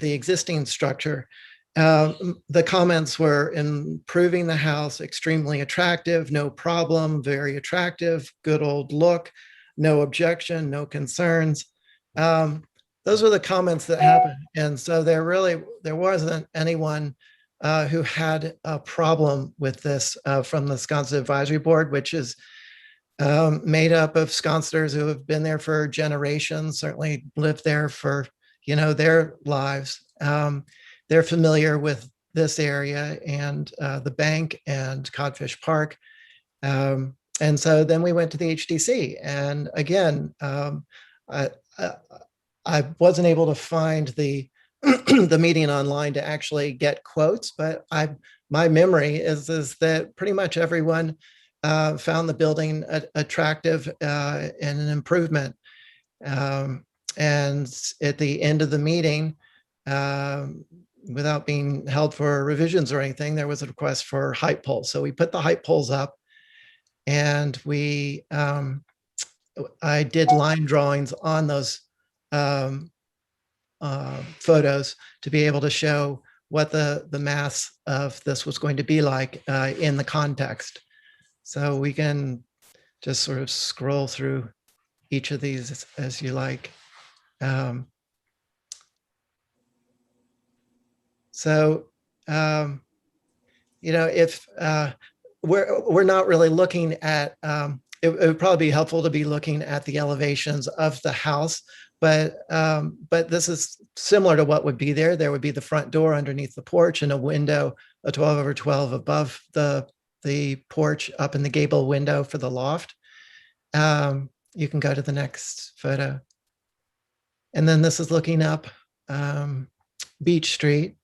existing structure, the comments were improving the house, extremely attractive, no problem, very attractive, good old look, no objection, no concerns. Those were the comments that happened. And so there wasn't anyone who had a problem with this from the Sconset Advisory Board, which is made up of Sconseters who have been there for generations, certainly lived there for, their lives. They're familiar with this area and the bank and Codfish Park. And so then we went to the HDC, and again, I wasn't able to find the the meeting online to actually get quotes, but my memory is that pretty much everyone found the building attractive and an improvement. And at the end of the meeting, without being held for revisions or anything, there was a request for height poles. So we put the height poles up, and I did line drawings on those photos to be able to show what the mass of this was going to be like in the context. So we can just sort of scroll through each of these as you like. If we're not really looking at, it would probably be helpful to be looking at the elevations of the house, but this is similar to what would be there. There would be the front door underneath the porch and a window, a 12/12 above the porch up in the gable window for the loft. You can go to the next photo. And then this is looking up Beach Street,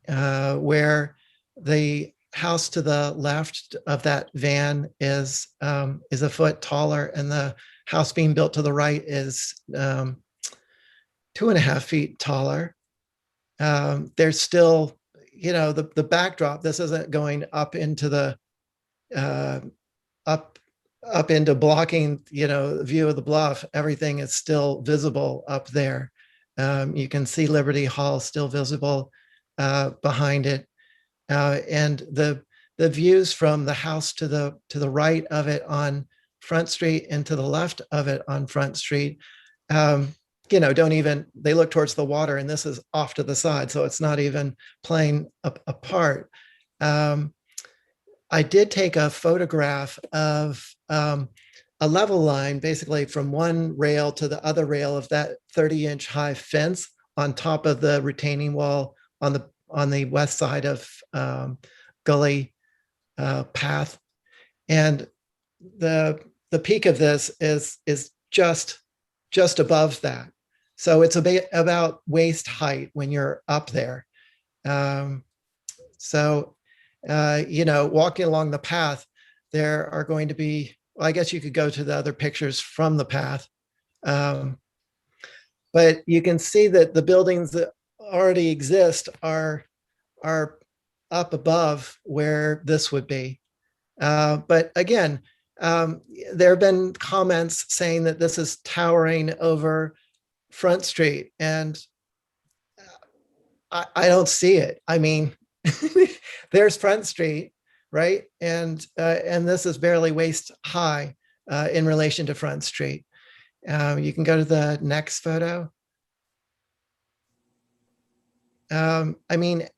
where the house to the left of that van is a foot taller, and the house being built to the right is 2.5 feet taller. There's still, the backdrop. This isn't going up into the up into blocking, the view of the bluff. Everything is still visible up there. You can see Liberty Hall still visible behind it. And the views from the house to the right of it on Front Street and to the left of it on Front Street, don't even, they look towards the water, and this is off to the side, so it's not even playing apart. I did take a photograph of a level line, basically from one rail to the other rail of that 30-inch high fence on top of the retaining wall on the west side of Gully Path. And the peak of this is just above that. So it's about waist height when you're up there. Walking along the path, there are going to be, well, I guess you could go to the other pictures from the path. But you can see that the buildings that already exist are up above where this would be. But again, there have been comments saying that this is towering over Front Street, and I don't see it. I mean, there's Front Street, right? And this is barely waist high in relation to Front Street. You can go to the next photo. I mean,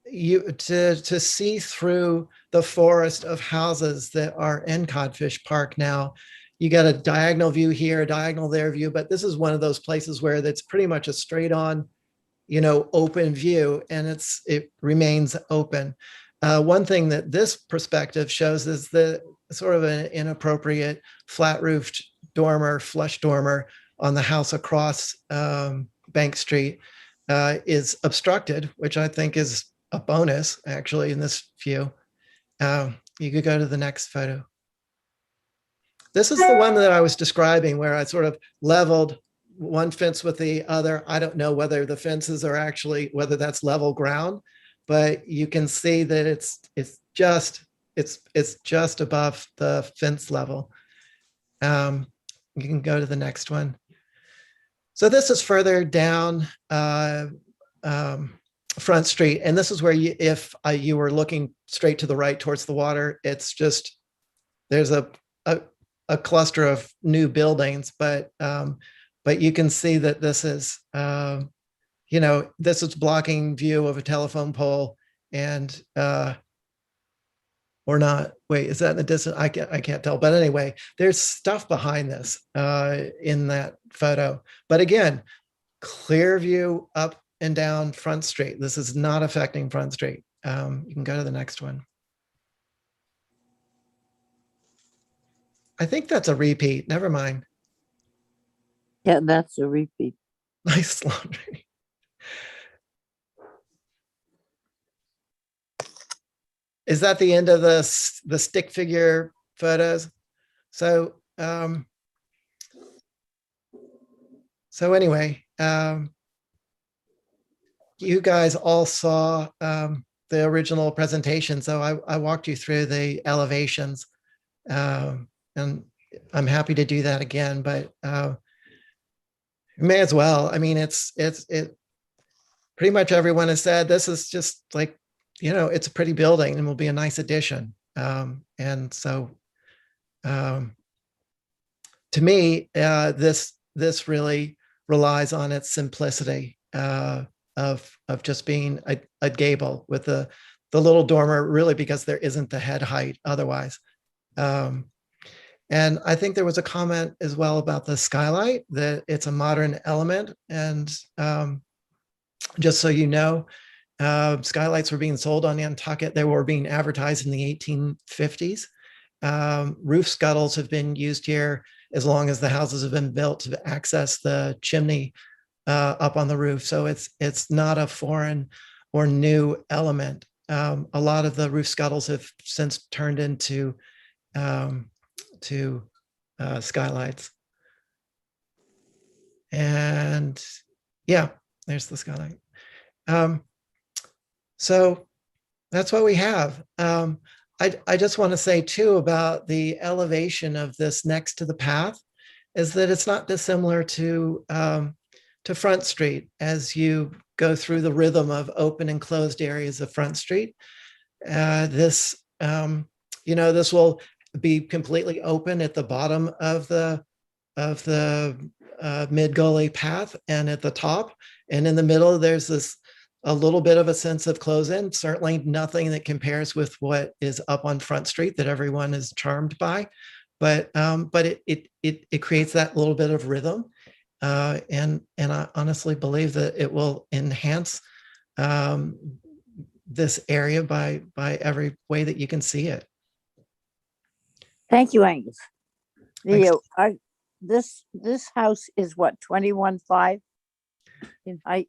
to see through the forest of houses that are in Codfish Park now, you got a diagonal view here, a diagonal there view, but this is one of those places where that's pretty much a straight on, open view, and it remains open. One thing that this perspective shows is the sort of an inappropriate flat roofed dormer, flush dormer on the house across Bank Street is obstructed, which I think is a bonus actually in this view. You could go to the next photo. This is the one that I was describing where I sort of leveled one fence with the other. I don't know whether the fences are actually, whether that's level ground, but you can see that it's just above the fence level. You can go to the next one. So this is further down Front Street, and this is where if you were looking straight to the right towards the water, it's just there's a cluster of new buildings, but you can see that this is this is blocking view of a telephone pole, and or not. Wait, is that in the distance? I can't tell. But anyway, there's stuff behind this in that photo. But again, clear view up and down Front Street. This is not affecting Front Street. You can go to the next one. I think that's a repeat. Never mind. Yeah, that's a repeat. Nice laundry. Is that the end of the stick figure photos? So anyway, you guys all saw the original presentation. So I walked you through the elevations, and I'm happy to do that again, but may as well. I mean, it pretty much everyone has said this is just like, it's a pretty building and will be a nice addition. And so to me, this really relies on its simplicity of just being a gable with the little dormer, really, because there isn't the head height otherwise. And I think there was a comment as well about the skylight, that it's a modern element. And just so you know, skylights were being sold on Nantucket. They were being advertised in the 1850s. Roof scuttles have been used here as long as the houses have been built to access the chimney up on the roof. So it's not a foreign or new element. A lot of the roof scuttles have since turned into skylights. And yeah, there's the skylight. So that's what we have. I just want to say too about the elevation of this next to the path is that it's not dissimilar to Front Street as you go through the rhythm of open and closed areas of Front Street. This will be completely open at the bottom of the mid gully path and at the top, and in the middle there's a little bit of a sense of close in. Certainly nothing that compares with what is up on Front Street that everyone is charmed by, but it creates that little bit of rhythm, and I honestly believe that it will enhance this area by every way that you can see it. Thank you, Angus. Thanks. This house is what, 21.5 in height?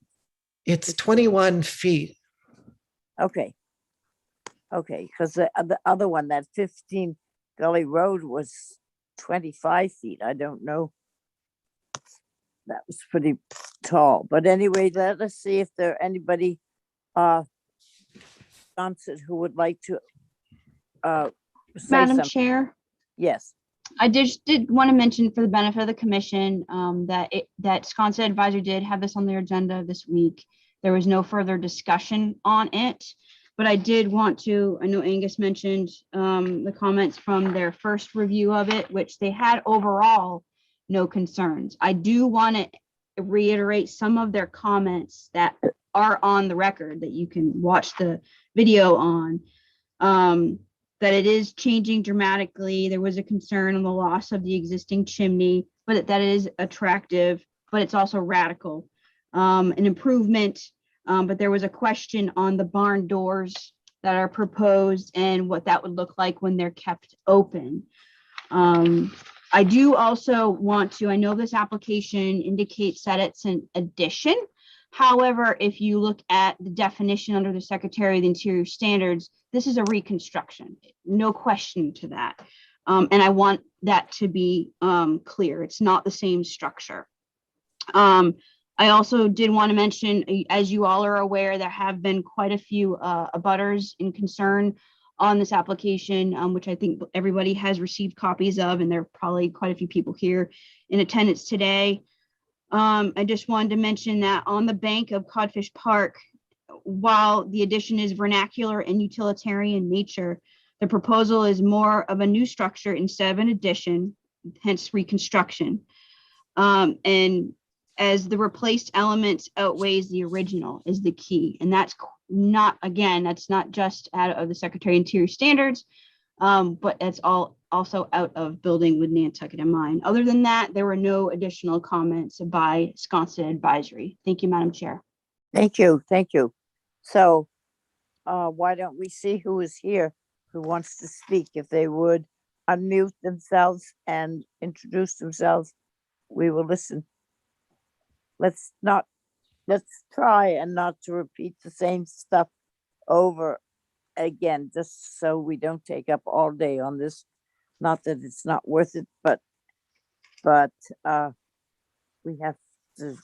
It's 21 feet. Okay, because the other one, that 15 Gully Road, was 25 feet. I don't know. That was pretty tall. But anyway, let us see if there are anybody Johnson who would like to say Madam something. Chair, Yes. I did want to mention for the benefit of the commission that Sconset Advisory did have this on their agenda this week. There was no further discussion on it, but I did want to, I know Angus mentioned the comments from their first review of it, which they had overall no concerns. I do want to reiterate some of their comments that are on the record that you can watch the video on. that it is changing dramatically. There was a concern on the loss of the existing chimney, but that is attractive, but it's also radical. An improvement, but there was a question on the barn doors that are proposed and what that would look like when they're kept open. I do also want to, I know this application indicates that it's an addition. However, if you look at the definition under the Secretary of the Interior Standards, this is a reconstruction, no question to that. And I want that to be clear. It's not the same structure. I also did want to mention, as you all are aware, there have been quite a few abutters in concern on this application, which I think everybody has received copies of, and there are probably quite a few people here in attendance today. I just wanted to mention that on the bank of Codfish Park, while the addition is vernacular and utilitarian nature, the proposal is more of a new structure instead of an addition, hence reconstruction. And as the replaced elements outweighs the original is the key. And that's not, again, that's not just out of the Secretary of Interior Standards, but it's also out of building with Nantucket in mind. Other than that, there were no additional comments by Wisconsin Advisory. Thank you, Madam Chair. Thank you, thank you. So why don't we see who is here, who wants to speak? If they would unmute themselves and introduce themselves, we will listen. Let's try and not to repeat the same stuff over again, just so we don't take up all day on this. Not that it's not worth it, but we have to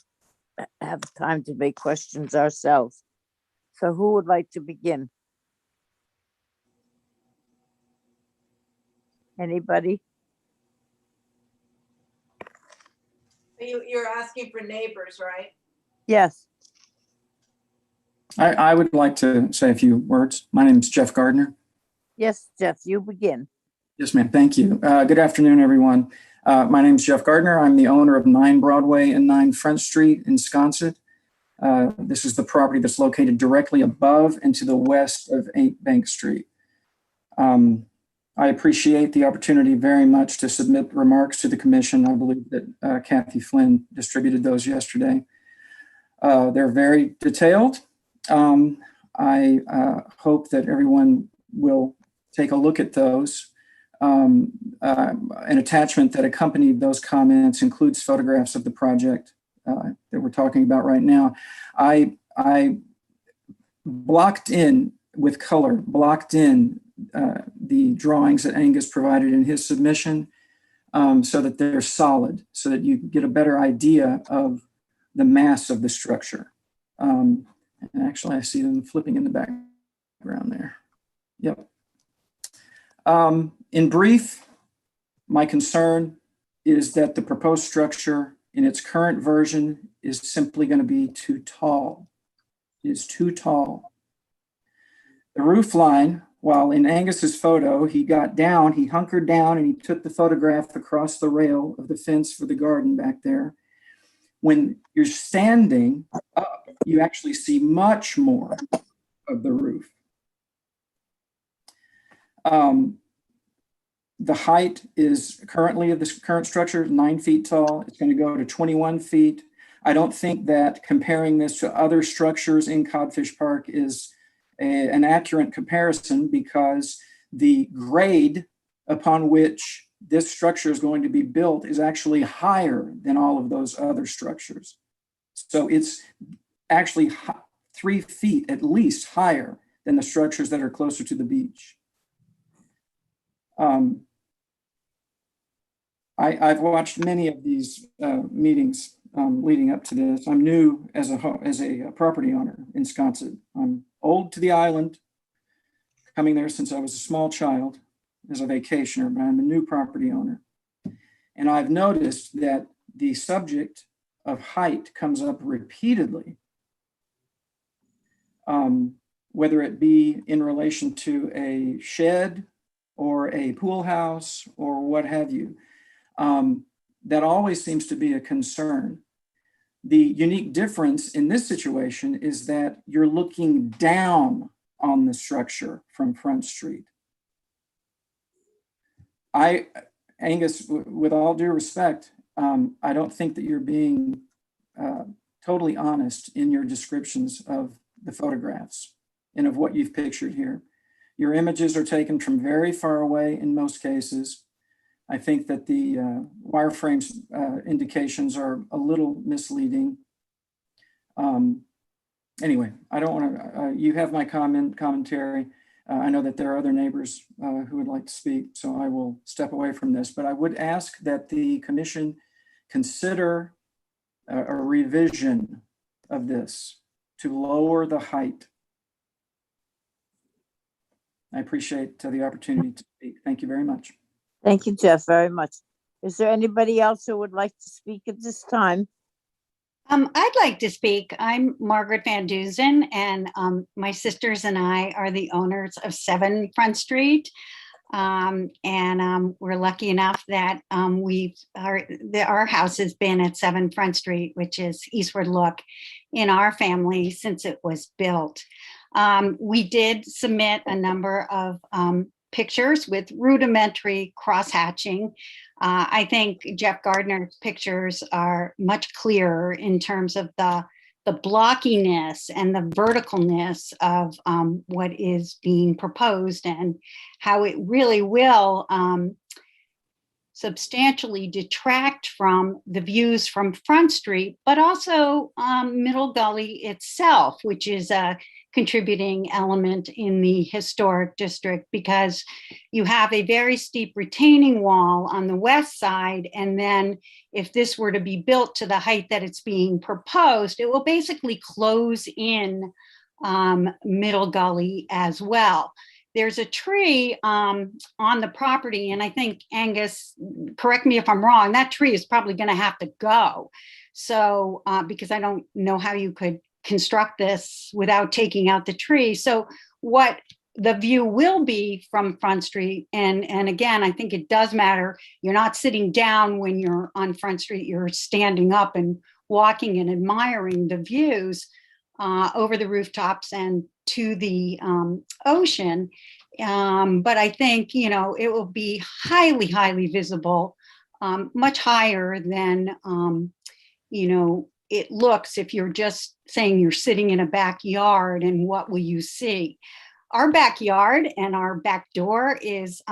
have time to make questions ourselves. So who would like to begin? Anybody? You're asking for neighbors, right? Yes, I would like to say a few words. My name is Jeff Gardner. yes, Jeff, you begin. Yes, ma'am. Thank you. Good afternoon, everyone. My name is Jeff Gardner. I'm the owner of 9 Broadway and 9 Front Street in Wisconsin. This is the property that's located directly above and to the west of 8 Bank Street. I appreciate the opportunity very much to submit remarks to the commission. I believe that Kathy Flynn distributed those yesterday. They're very detailed. I hope that everyone will take a look at those. An attachment that accompanied those comments includes photographs of the project that we're talking about right now. I blocked in with color, the drawings that Angus provided in his submission so that they're solid, so that you get a better idea of the mass of the structure. And actually, I see them flipping in the background there. Yep. In brief, my concern is that the proposed structure in its current version is simply going to be too tall. It is too tall. The roof line, while in Angus's photo, he hunkered down and he took the photograph across the rail of the fence for the garden back there. When you're standing up, you actually see much more of the roof. The height is currently of this current structure 9 feet tall. It's going to go to 21 feet. I don't think that comparing this to other structures in Codfish Park is an accurate comparison, because the grade upon which this structure is going to be built is actually higher than all of those other structures. So it's actually 3 feet at least higher than the structures that are closer to the beach. I've watched many of these meetings leading up to this. I'm new as a property owner in Wisconsin. I'm old to the island, coming there since I was a small child as a vacationer, but I'm a new property owner. And I've noticed that the subject of height comes up repeatedly, whether it be in relation to a shed or a pool house or what have you. That always seems to be a concern. The unique difference in this situation is that you're looking down on the structure from Front Street. Angus, with all due respect, I don't think that you're being totally honest in your descriptions of the photographs and of what you've pictured here. Your images are taken from very far away in most cases. I think that the wireframes indications are a little misleading. Anyway, I don't want to, you have my commentary. I know that there are other neighbors who would like to speak, so I will step away from this, but I would ask that the commission consider a revision of this to lower the height. I appreciate the opportunity to speak. Thank you very much. Thank you, Jeff, very much. Is there anybody else who would like to speak at this time? I'd like to speak. I'm Margaret Van Duzen, and my sisters and I are the owners of 7 Front Street. We're lucky enough that our house has been at 7 Front Street, which is eastward look, in our family since it was built. We did submit a number of pictures with rudimentary cross-hatching. I think Jeff Gardner's pictures are much clearer in terms of the blockiness and the verticalness of what is being proposed and how it really will substantially detract from the views from Front Street, but also Middle Gully itself, which is a contributing element in the historic district, because you have a very steep retaining wall on the west side. And then if this were to be built to the height that it's being proposed, it will basically close in Middle Gully as well. There's a tree on the property, and I think, Angus, correct me if I'm wrong, that tree is probably going to have to go. So, because I don't know how you could construct this without taking out the tree. So what the view will be from Front Street, and again, I think it does matter. You're not sitting down when you're on Front Street, you're standing up and walking and admiring the views over the rooftops and to the ocean. But I think, it will be highly, highly visible, much higher than, it looks if you're just saying you're sitting in a backyard and what will you see? Our backyard and our back door is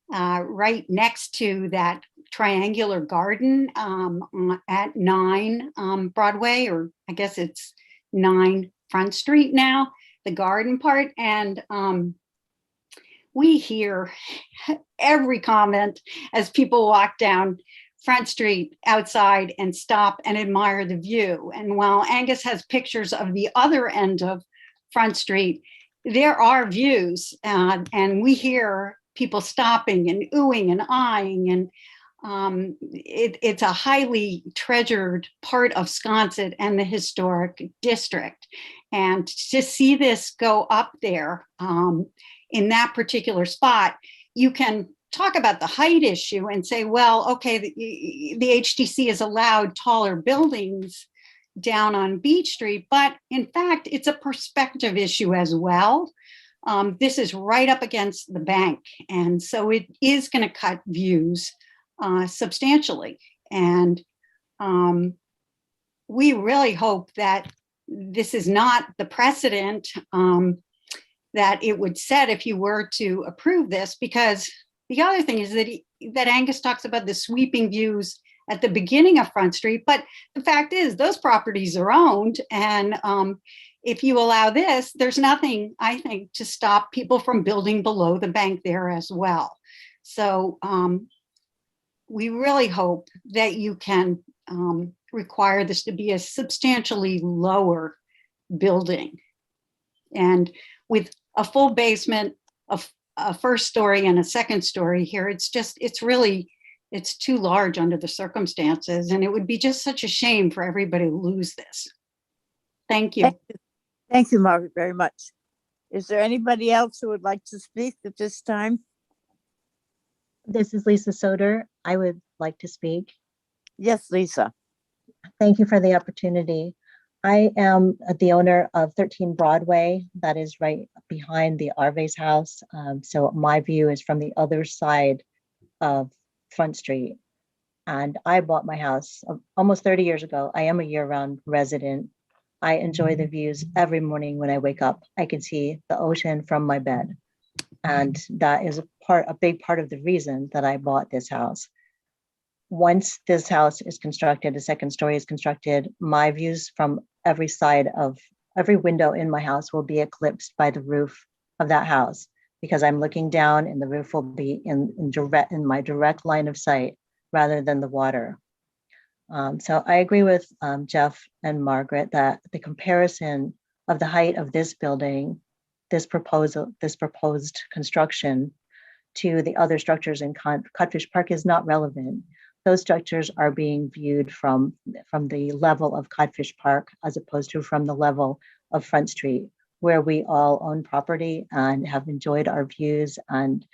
right next to that triangular garden at 9 Broadway, or I guess it's 9 Front Street now, the garden part. And we hear every comment as people walk down Front Street outside and stop and admire the view. And while Angus has pictures of the other end of Front Street, there are views, and we hear people stopping and oohing and eyeing, and it's a highly treasured part of Sconset and the historic district. And to see this go up there in that particular spot, you can talk about the height issue and say, well, okay, the HDC has allowed taller buildings down on Beach Street, but in fact, it's a perspective issue as well. This is right up against the bank. And so it is going to cut views substantially. And we really hope that this is not the precedent that it would set if you were to approve this, because the other thing is that Angus talks about the sweeping views at the beginning of Front Street, but the fact is those properties are owned. And if you allow this, there's nothing, I think, to stop people from building below the bank there as well. So we really hope that you can require this to be a substantially lower building. And with a full basement, a first story and a second story here, it's too large under the circumstances, and it would be just such a shame for everybody to lose this. Thank you. Thank you, Margaret, very much. Is there anybody else who would like to speak at this time? This is Lisa Soder. I would like to speak. Yes, Lisa. Thank you for the opportunity. I am the owner of 13 Broadway. That is right behind the Arve's house. So my view is from the other side of Front Street. And I bought my house almost 30 years ago. I am a year-round resident. I enjoy the views every morning when I wake up. I can see the ocean from my bed. And that is a big part of the reason that I bought this house. Once this house is constructed, the second story is constructed, my views from every side of every window in my house will be eclipsed by the roof of that house, because I'm looking down and the roof will be in my direct line of sight rather than the water. So I agree with Jeff and Margaret that the comparison of the height of this building, this proposed construction, to the other structures in Codfish Park is not relevant. Those structures are being viewed from the level of Codfish Park as opposed to from the level of Front Street, where we all own property and have enjoyed our views. And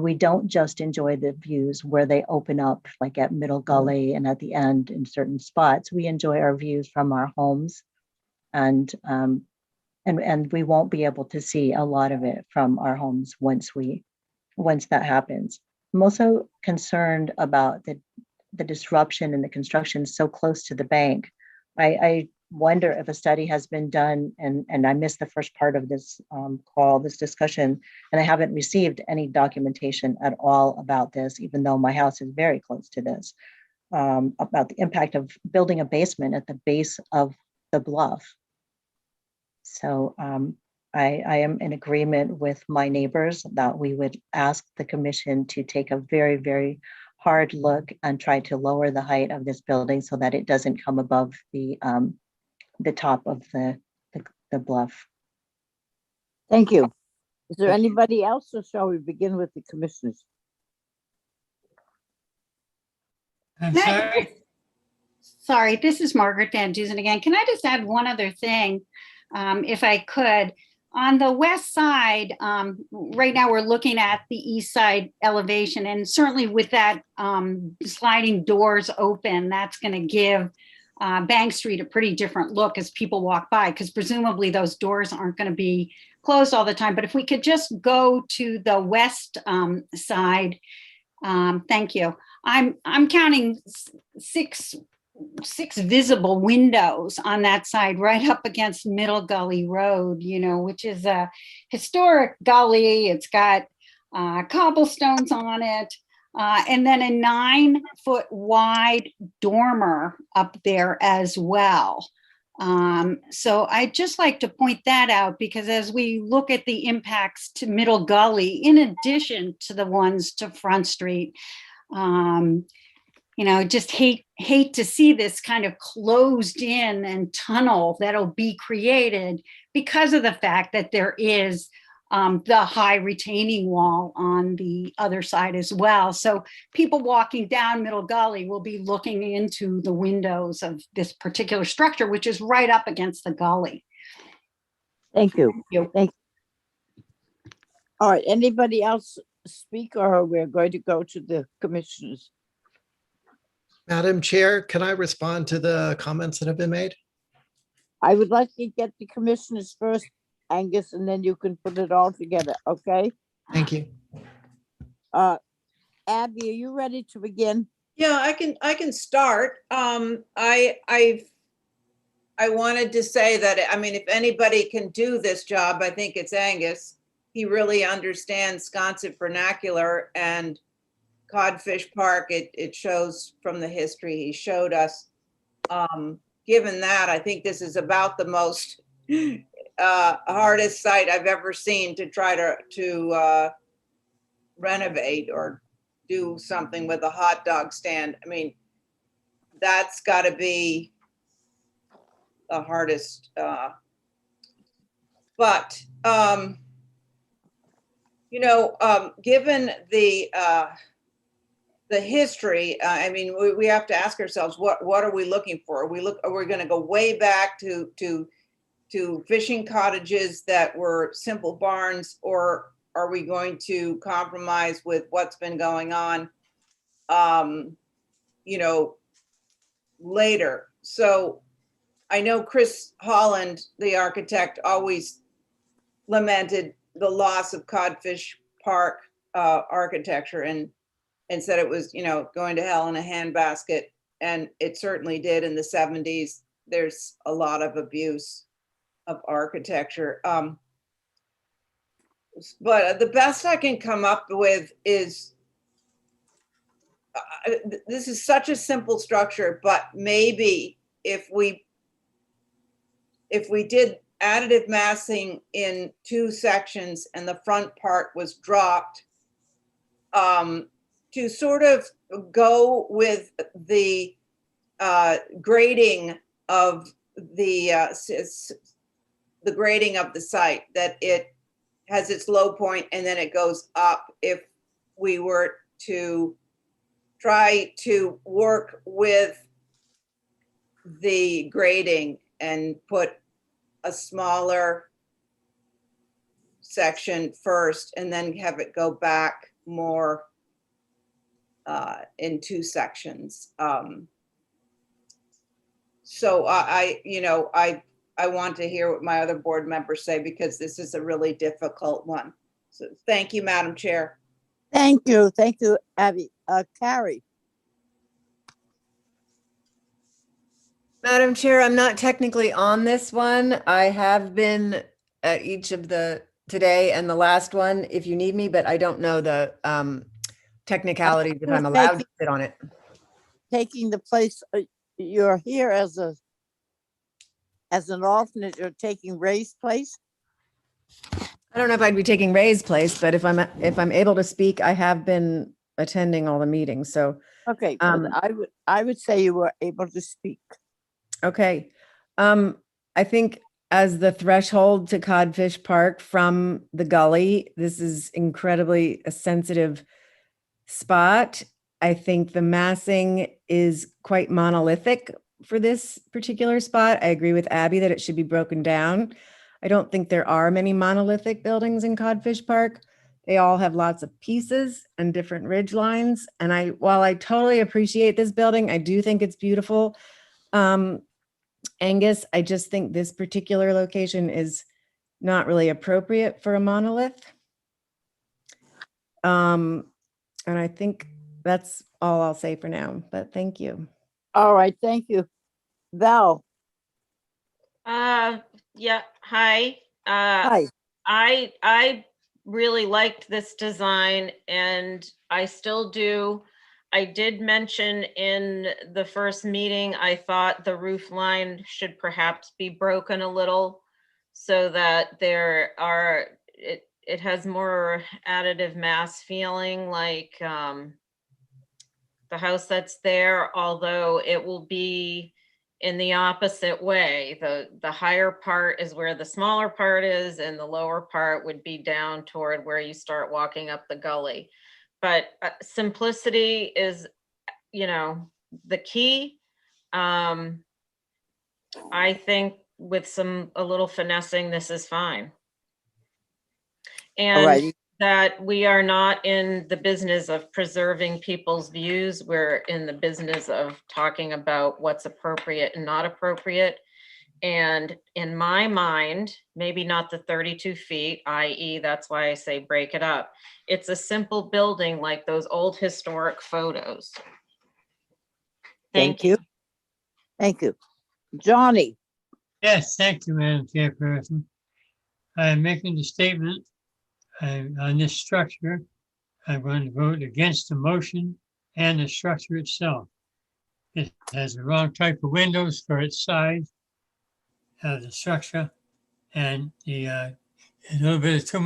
we don't just enjoy the views where they open up, like at Middle Gully and at the end in certain spots. We enjoy our views from our homes, and we won't be able to see a lot of it from our homes once that happens. I'm also concerned about the disruption in the construction so close to the bank. I wonder if a study has been done, and I missed the first part of this this discussion, and I haven't received any documentation at all about this, even though my house is very close to this, about the impact of building a basement at the base of the bluff. So I am in agreement with my neighbors that we would ask the commission to take a very, very hard look and try to lower the height of this building so that it doesn't come above the top of the bluff. Thank you. Is there Thank you. anybody else, or shall we begin with the commissioners? I'm Nice. sorry. Sorry, this is Margaret Van Dusen again. Can I just add one other thing, if I could? On the west side, right now we're looking at the east side elevation, and certainly with that sliding doors open, that's going to give Bank Street a pretty different look as people walk by, because presumably those doors aren't going to be closed all the time. But if we could just go to the west side, thank you. I'm counting six visible windows on that side, right up against Middle Gully Road, which is a historic gully. It's got cobblestones on it, and then a 9-foot wide dormer up there as well. So I'd just like to point that out, because as we look at the impacts to Middle Gully, in addition to the ones to Front Street, just hate to see this kind of closed in and tunnel that'll be created because of the fact that there is the high retaining wall on the other side as well. So people walking down Middle Gully will be looking into the windows of this particular structure, which is right up against the gully. Thank you. Thank you. Thank you. All right, anybody else speak, or we're going to go to the commissioners? Madam Chair, can I respond to the comments that have been made? I would like to get the commissioners first, Angus, and then you can put it all together, okay? Thank you. Abby, are you ready to begin? Yeah, I can start. I wanted to say that, if anybody can do this job, I think it's Angus. He really understands Sconset vernacular and Codfish Park. It shows from the history he showed us. Given that, I think this is about the most hardest site I've ever seen to try to renovate or do something with a hot dog stand. That's got to be the hardest. But given the history, we have to ask ourselves, what are we looking for? Are we going to go way back to fishing cottages that were simple barns, or are we going to compromise with what's been going on, later? So I know Chris Holland, the architect, always lamented the loss of Codfish Park architecture, and and said it was, going to hell in a handbasket. And it certainly did in the 70s. There's a lot of abuse of architecture. But the best I can come up with is, this is such a simple structure, but maybe if we did additive massing in 2 sections and the front part was dropped, to sort of go with the grading of the grading of the site, that it has its low point and then it goes up. If we were to try to work with the grading and put a smaller section first and then have it go back more in 2 sections. So I want to hear what my other board members say, because this is a really difficult one. So thank you, Madam Chair. Thank you, Abby. Carrie. Madam Chair, I'm not technically on this one. I have been at each of the today and the last one if you need me, but I don't know the technicalities if I'm allowed to sit on it. Taking the place, you're here as an alternate, you're taking Ray's place? I don't know if I'd be taking Ray's place, but if I'm able to speak, I have been attending all the meetings. So Okay, well, I would say you were able to speak. okay. I think as the threshold to Codfish Park from the gully, this is incredibly a sensitive spot. I think the massing is quite monolithic for this particular spot. I agree with Abby that it should be broken down. I don't think there are many monolithic buildings in Codfish Park. They all have lots of pieces and different ridge lines. And while I totally appreciate this building, I do think it's beautiful. Angus, I just think this particular location is not really appropriate for a monolith. And I think that's all I'll say for now, but thank you. All right, thank you. Val. Yeah, hi. Hi. I really liked this design and I still do. I did mention in the first meeting, I thought the roof line should perhaps be broken a little so that it has more additive mass feeling, like the house that's there, although it will be in the opposite way. The higher part is where the smaller part is, and the lower part would be down toward where you start walking up the gully. But simplicity is, the key. I think with a little finessing, this is fine. And Alrighty. that we are not in the business of preserving people's views. We're in the business of talking about what's appropriate and not appropriate. And in my mind, maybe not the 32 feet, i.e. that's why I say break it up. It's a simple building like those old historic photos. Thank you. Thank you. Johnny. Yes, thank you, Madam Chairperson. I am making the statement on this structure. I'm going to vote against the motion and the structure itself. It has the wrong type of windows for its size of the structure, and a little bit of too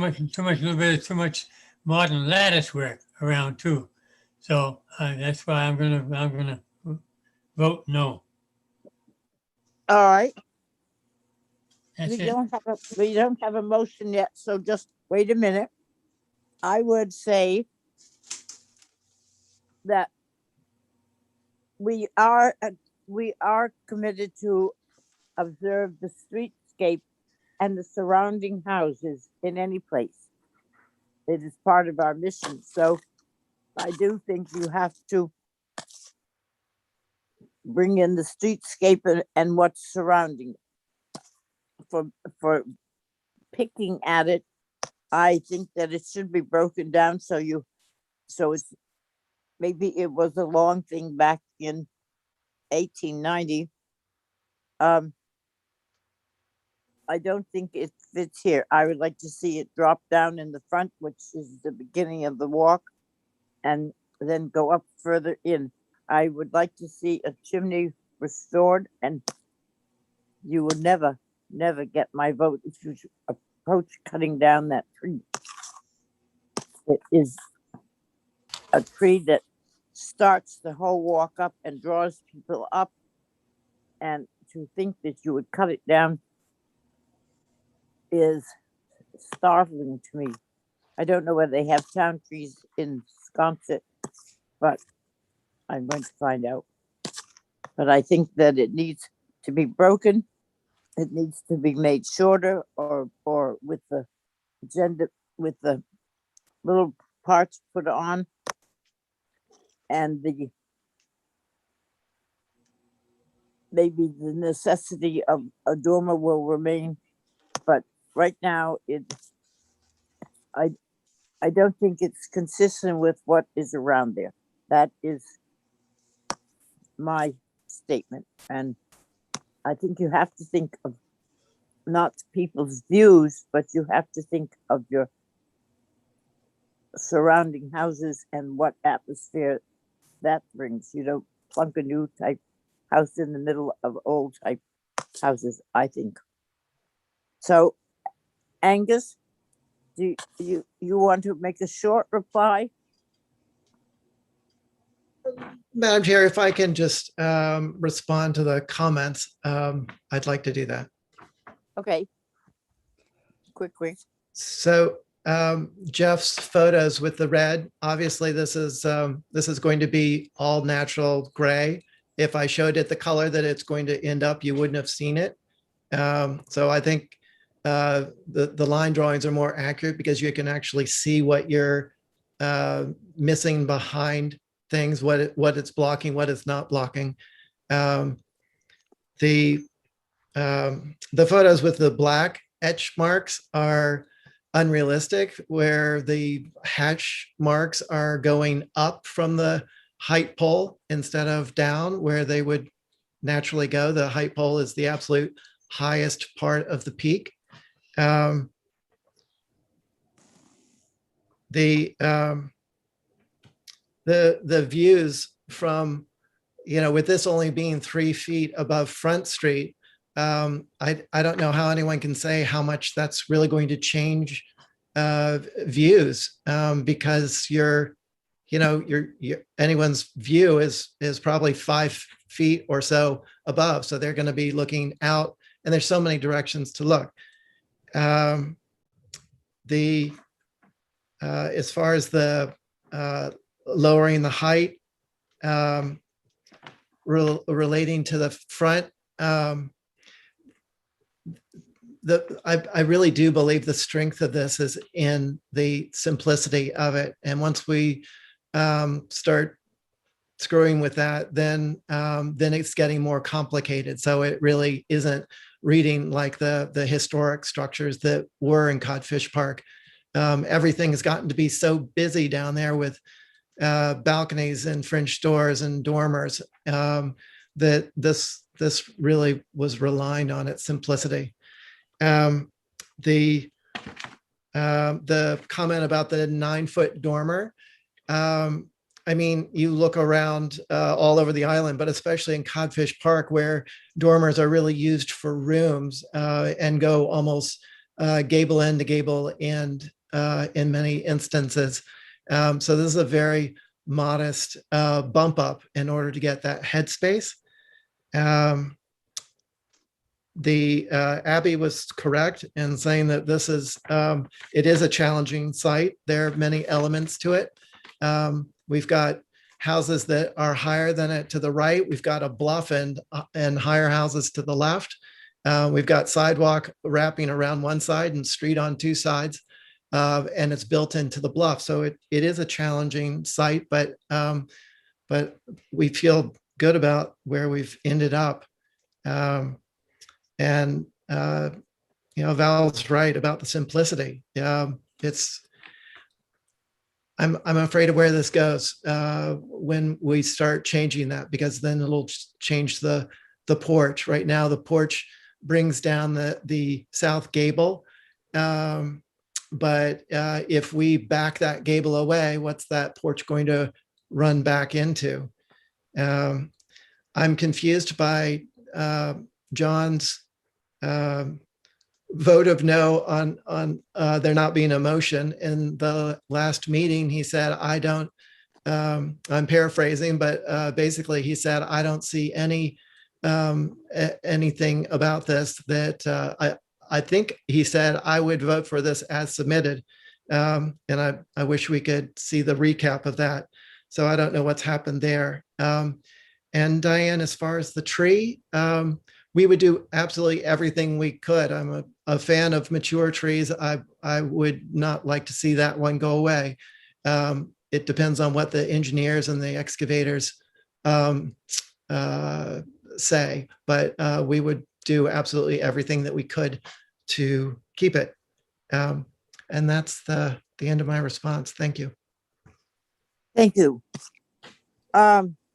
much modern lattice work around too. So that's why I'm gonna vote no. All right. That's We it. don't have a motion yet, so just wait a minute. I would say that we are committed to observe the streetscape and the surrounding houses in any place. It is part of our mission. So I do think you have to bring in the streetscape and what's surrounding it. For picking at it, I think that it should be broken down so it's maybe it was a long thing back in 1890. I don't think it fits here. I would like to see it drop down in the front, which is the beginning of the walk, and then go up further in. I would like to see a chimney restored, and you would never get my vote if you approach cutting down that tree. It is a tree that starts the whole walk up and draws people up. And to think that you would cut it down is startling to me. I don't know whether they have town trees in Sconset, but I'm going to find out. But I think that it needs to be broken. It needs to be made shorter, or with the agenda, with the little parts put on, and maybe the necessity of a dormer will remain. But right now, I don't think it's consistent with what is around there. That is my statement. And I think you have to think of not people's views, but you have to think of your surrounding houses and what atmosphere that brings. You don't plunk a new type house in the middle of old type houses, I think. So, Angus, do you want to make a short reply? Madam Chair, if I can just respond to the comments, I'd like to do that. Okay. Quick. So Jeff's photos with the red, obviously this is going to be all natural gray. If I showed it the color that it's going to end up, you wouldn't have seen it. So I think the line drawings are more accurate because you can actually see what you're missing behind things, what it's blocking, what it's not blocking. The photos with the black etch marks are unrealistic, where the hatch marks are going up from the height pole instead of down where they would naturally go. The height pole is the absolute highest part of the peak. The views from, with this only being 3 feet above Front Street, I don't know how anyone can say how much that's really going to change views, because anyone's view is probably 5 feet or so above, so they're going to be looking out, and there's so many directions to look. As far as the lowering the height, relating to the front, I really do believe the strength of this is in the simplicity of it. And once we start screwing with that, then it's getting more complicated. So it really isn't reading like the historic structures that were in Codfish Park. Everything has gotten to be so busy down there with balconies and French doors and dormers, that this really was relying on its simplicity. The comment about the 9-foot dormer, I mean, you look around all over the island, but especially in Codfish Park, where dormers are really used for rooms and go almost gable end to gable end in many instances. So this is a very modest bump up in order to get that headspace. Abby was correct in saying that this is, it is a challenging site. There are many elements to it. We've got houses that are higher than it to the right. We've got a bluff and higher houses to the left. We've got sidewalk wrapping around one side and street on 2 sides. And it's built into the bluff. So it is a challenging site, but we feel good about where we've ended up. Val's right about the simplicity. I'm afraid of where this goes when we start changing that, because then it'll change the porch. Right now, the porch brings down the south gable. But if we back that gable away, what's that porch going to run back into? I'm confused by John's vote of no on there not being a motion. In the last meeting, he said, I don't, I'm paraphrasing, but basically he said, I don't see anything about this that I think he said I would vote for this as submitted. And I wish we could see the recap of that. So I don't know what's happened there. And Diane, as far as the tree, we would do absolutely everything we could. I'm a fan of mature trees. I would not like to see that one go away. It depends on what the engineers and the excavators say, but we would do absolutely everything that we could to keep it. And that's the end of my response. Thank you. Thank you.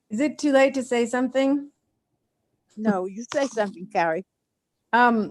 Is it too late to say something? No, you say something, Carrie. I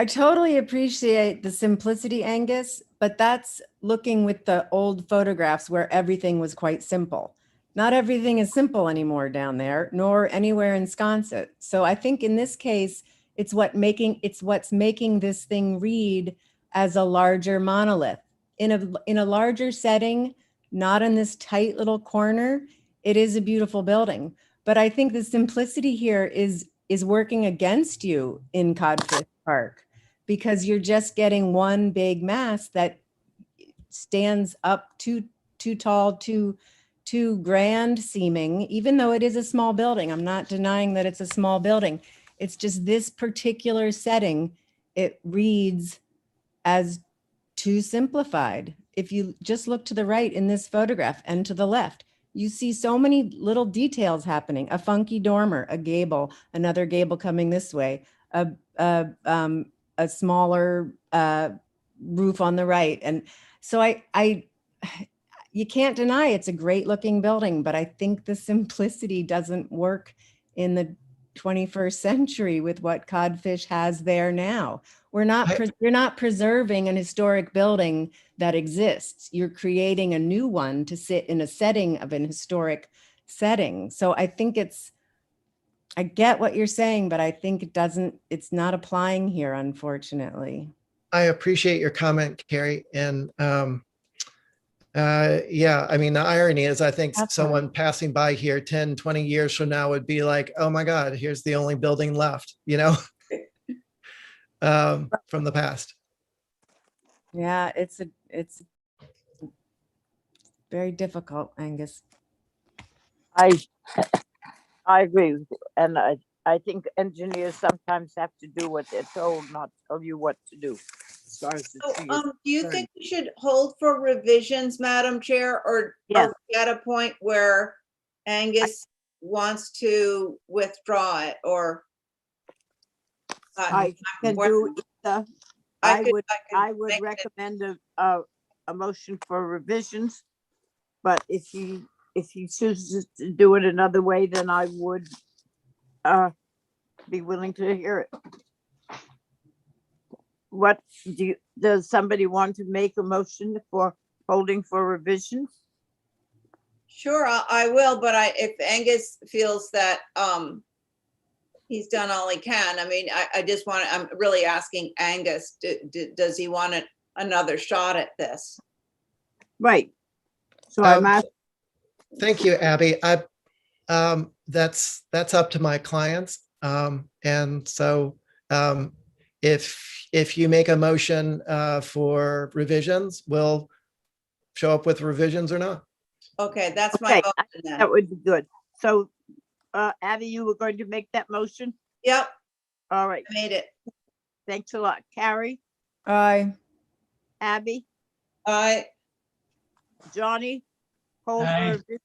totally appreciate the simplicity, Angus, but that's looking with the old photographs where everything was quite simple. Not everything is simple anymore down there, nor anywhere in Sconset. So I think in this case, it's what's making this thing read as a larger monolith. In a larger setting, not in this tight little corner, it is a beautiful building. But I think the simplicity here is working against you in Codfish Park, because you're just getting one big mass that stands up too tall, too grand seeming, even though it is a small building. I'm not denying that it's a small building. It's just this particular setting, it reads as too simplified. If you just look to the right in this photograph and to the left, you see so many little details happening. A funky dormer, a gable, another gable coming this way, a smaller roof on the right. And so you can't deny it's a great looking building, but I think the simplicity doesn't work in the 21st century with what Codfish has there now. You're not preserving an historic building that exists. You're creating a new one to sit in a setting of an historic setting. So I think I get what you're saying, but I think it's not applying here, unfortunately. I appreciate your comment, Carrie. And yeah, I mean, the irony is I think someone passing by here 10, 20 years from now would be like, oh my God, here's the only building left, from the past. Yeah, it's very difficult, Angus. I agree with you. And I think engineers sometimes have to do what they're told, not tell you what to do. As far as the tree is Do you concerned. think we should hold for revisions, Madam Chair, or Yes. are we at a point where Angus wants to withdraw it, or? I can do either. I would make it- recommend a motion for revisions, but if he chooses to do it another way, then I would be willing to hear it. Does somebody want to make a motion for holding for revisions? Sure, I will, but if Angus feels that he's done all he can, I mean, I'm really asking Angus, does he want another shot at this? Right. So I'm asking. Thank you, Abby. That's up to my clients. And so if you make a motion for revisions, we'll show up with revisions or not. Okay, that's my motion then. That would be good. So Abby, you were going to make that motion? Yep. All right. I made it. Thanks a lot. Carrie? Aye. Abby? Aye. Johnny? Hold Aye. for revision.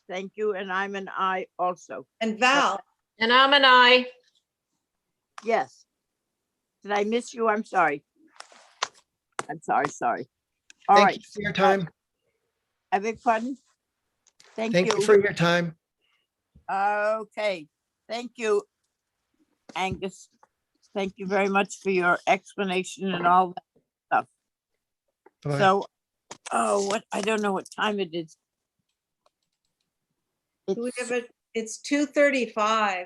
Thank you. And I'm an aye also. And Val? And I'm an aye. Yes. Did I miss you? I'm sorry. I'm sorry. All Thank right. you for your time. I beg pardon? Thank Thank you you. for your time. Okay, thank you, Angus. Thank you very much for your explanation and all that stuff. Bye. So, oh, what, I don't know what time it is. Do we It's, have it's 2:35.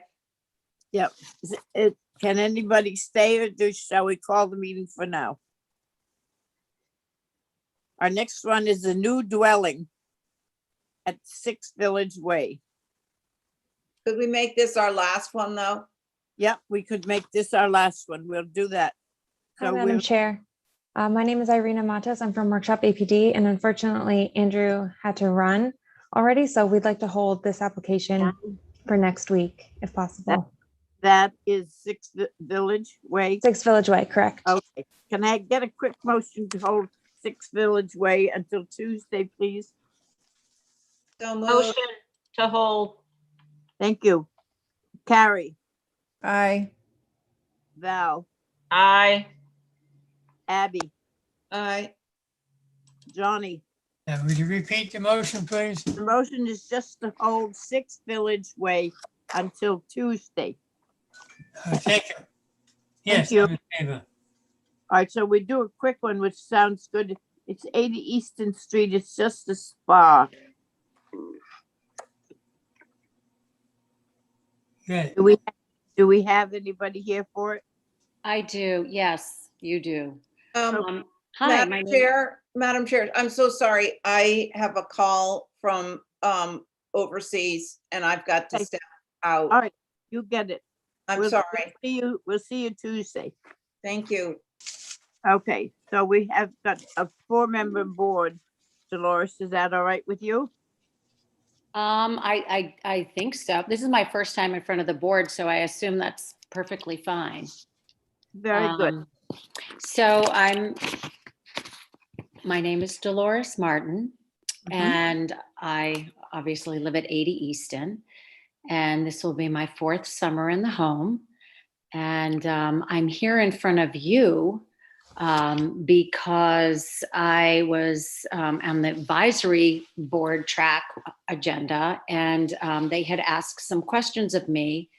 can anybody stay or shall we call the meeting for now? Our next one is the new dwelling at 6 Village Way. Could we make this our last one, though? Yep, we could make this our last one. We'll do that. Hi, So Madam we'll, Chair. My name is Irina Matas. I'm from Workshop APD, and unfortunately, Andrew had to run already, so we'd like to hold this application for next week, if possible. that is 6 Village Way. 6 Village Way, correct? Okay, can I get a quick motion to hold 6 Village Way until Tuesday, please? So moved. Motion to hold. Thank you. Carrie, Aye. Val, Aye. Abby, Aye. Johnny. Now, would you repeat the motion, please? The motion is just to hold 6 Village Way until Tuesday. Thank you. Yes, you. I'm in favor. All right, so we do a quick one, which sounds good. It's 80 Easton Street. It's just a spa. Good. Do we have anybody here for it? I do. Yes, you do. Hi, my Madam Chair, I'm so sorry. I have a call from overseas and I've got to Okay. step out. All right, you get it. I'm sorry. We'll see you Tuesday. Thank you. Okay, so we have got a 4-member board. Dolores, is that all right with you? I think so. This is my first time in front of the board, so I assume that's perfectly fine. Very good. So my name is Dolores Martin, and I obviously live at 80 Easton, and this will be my 4th summer in the home. And I'm here in front of you because I was on the advisory board track agenda, and they had asked some questions of me.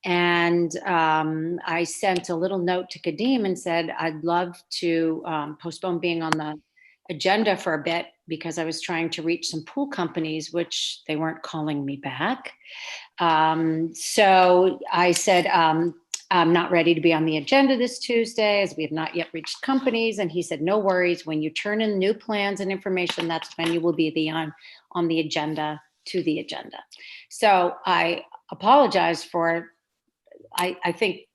And I sent a little note to Kadeem and said, I'd love to postpone being on the agenda for a bit because I was trying to reach some pool companies, which they weren't calling me back. So I said, I'm not ready to be on the agenda this Tuesday as we have not yet reached companies. And he said, no worries. When you turn in new plans and information, that's when you will be on the agenda to the agenda. So I apologize for, I think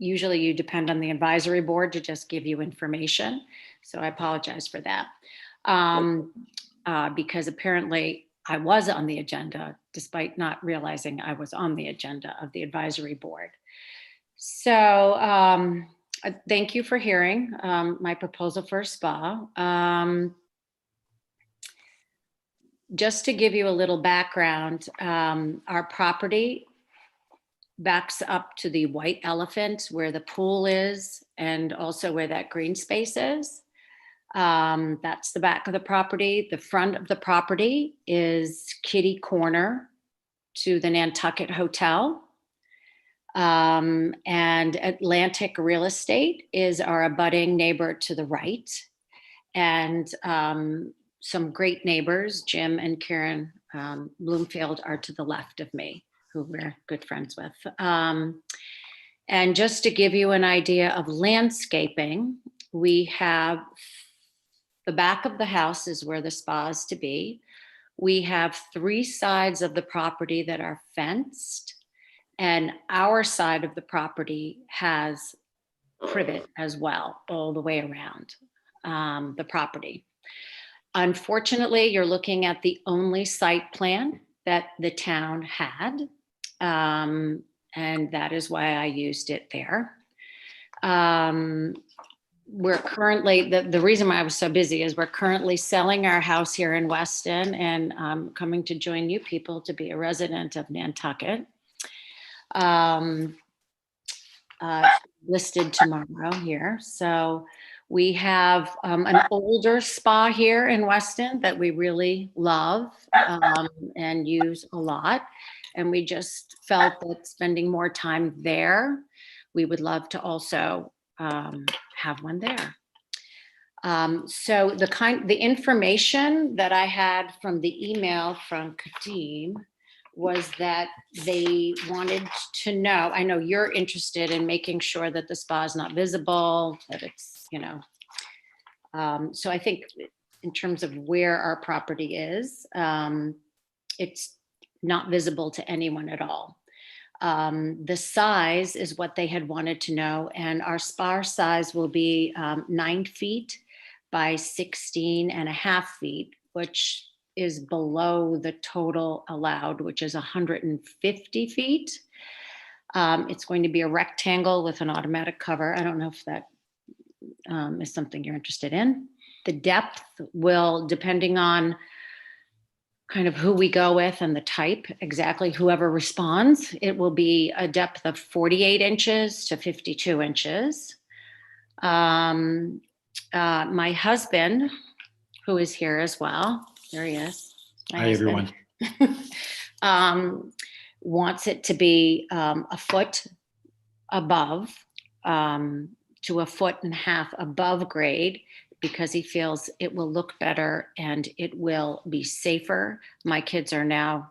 usually you depend on the advisory board to just give you information. So I apologize for that. Because apparently I was on the agenda despite not realizing I was on the agenda of the advisory board. So thank you for hearing my proposal for a spa. Just to give you a little background, our property backs up to the White Elephant where the pool is and also where that green space is. That's the back of the property. The front of the property is kitty corner to the Nantucket Hotel. And Atlantic Real Estate is our abutting neighbor to the right. And some great neighbors, Jim and Karen Bloomfield, are to the left of me, who we're good friends with. And just to give you an idea of landscaping, we have the back of the house is where the spa is to be. We have 3 sides of the property that are fenced, and our side of the property has privet as well, all the way around the property. Unfortunately, you're looking at the only site plan that the town had, and that is why I used it there. We're currently, the reason why I was so busy is we're currently selling our house here in Weston, and I'm coming to join you people to be a resident of Nantucket. Listed tomorrow here. So We have an older spa here in Weston that we really love and use a lot. And we just felt that spending more time there, we would love to also have one there. So the information that I had from the email from Kadeem was that they wanted to know, I know you're interested in making sure that the spa is not visible, that it's, you know. So I think in terms of where our property is, it's not visible to anyone at all. The size is what they had wanted to know, and our spa size will be 9 feet by 16.5 feet, which is below the total allowed, which is 150 feet. It's going to be a rectangle with an automatic cover. I don't know if that is something you're interested in. The depth will, depending on kind of who we go with and the type, exactly whoever responds, it will be a depth of 48 inches to 52 inches. My husband, who is here as well, there he is. Hi, everyone. Wants it to be a foot above, to a 1.5 feet above grade, because he feels it will look better and it will be safer. My kids are now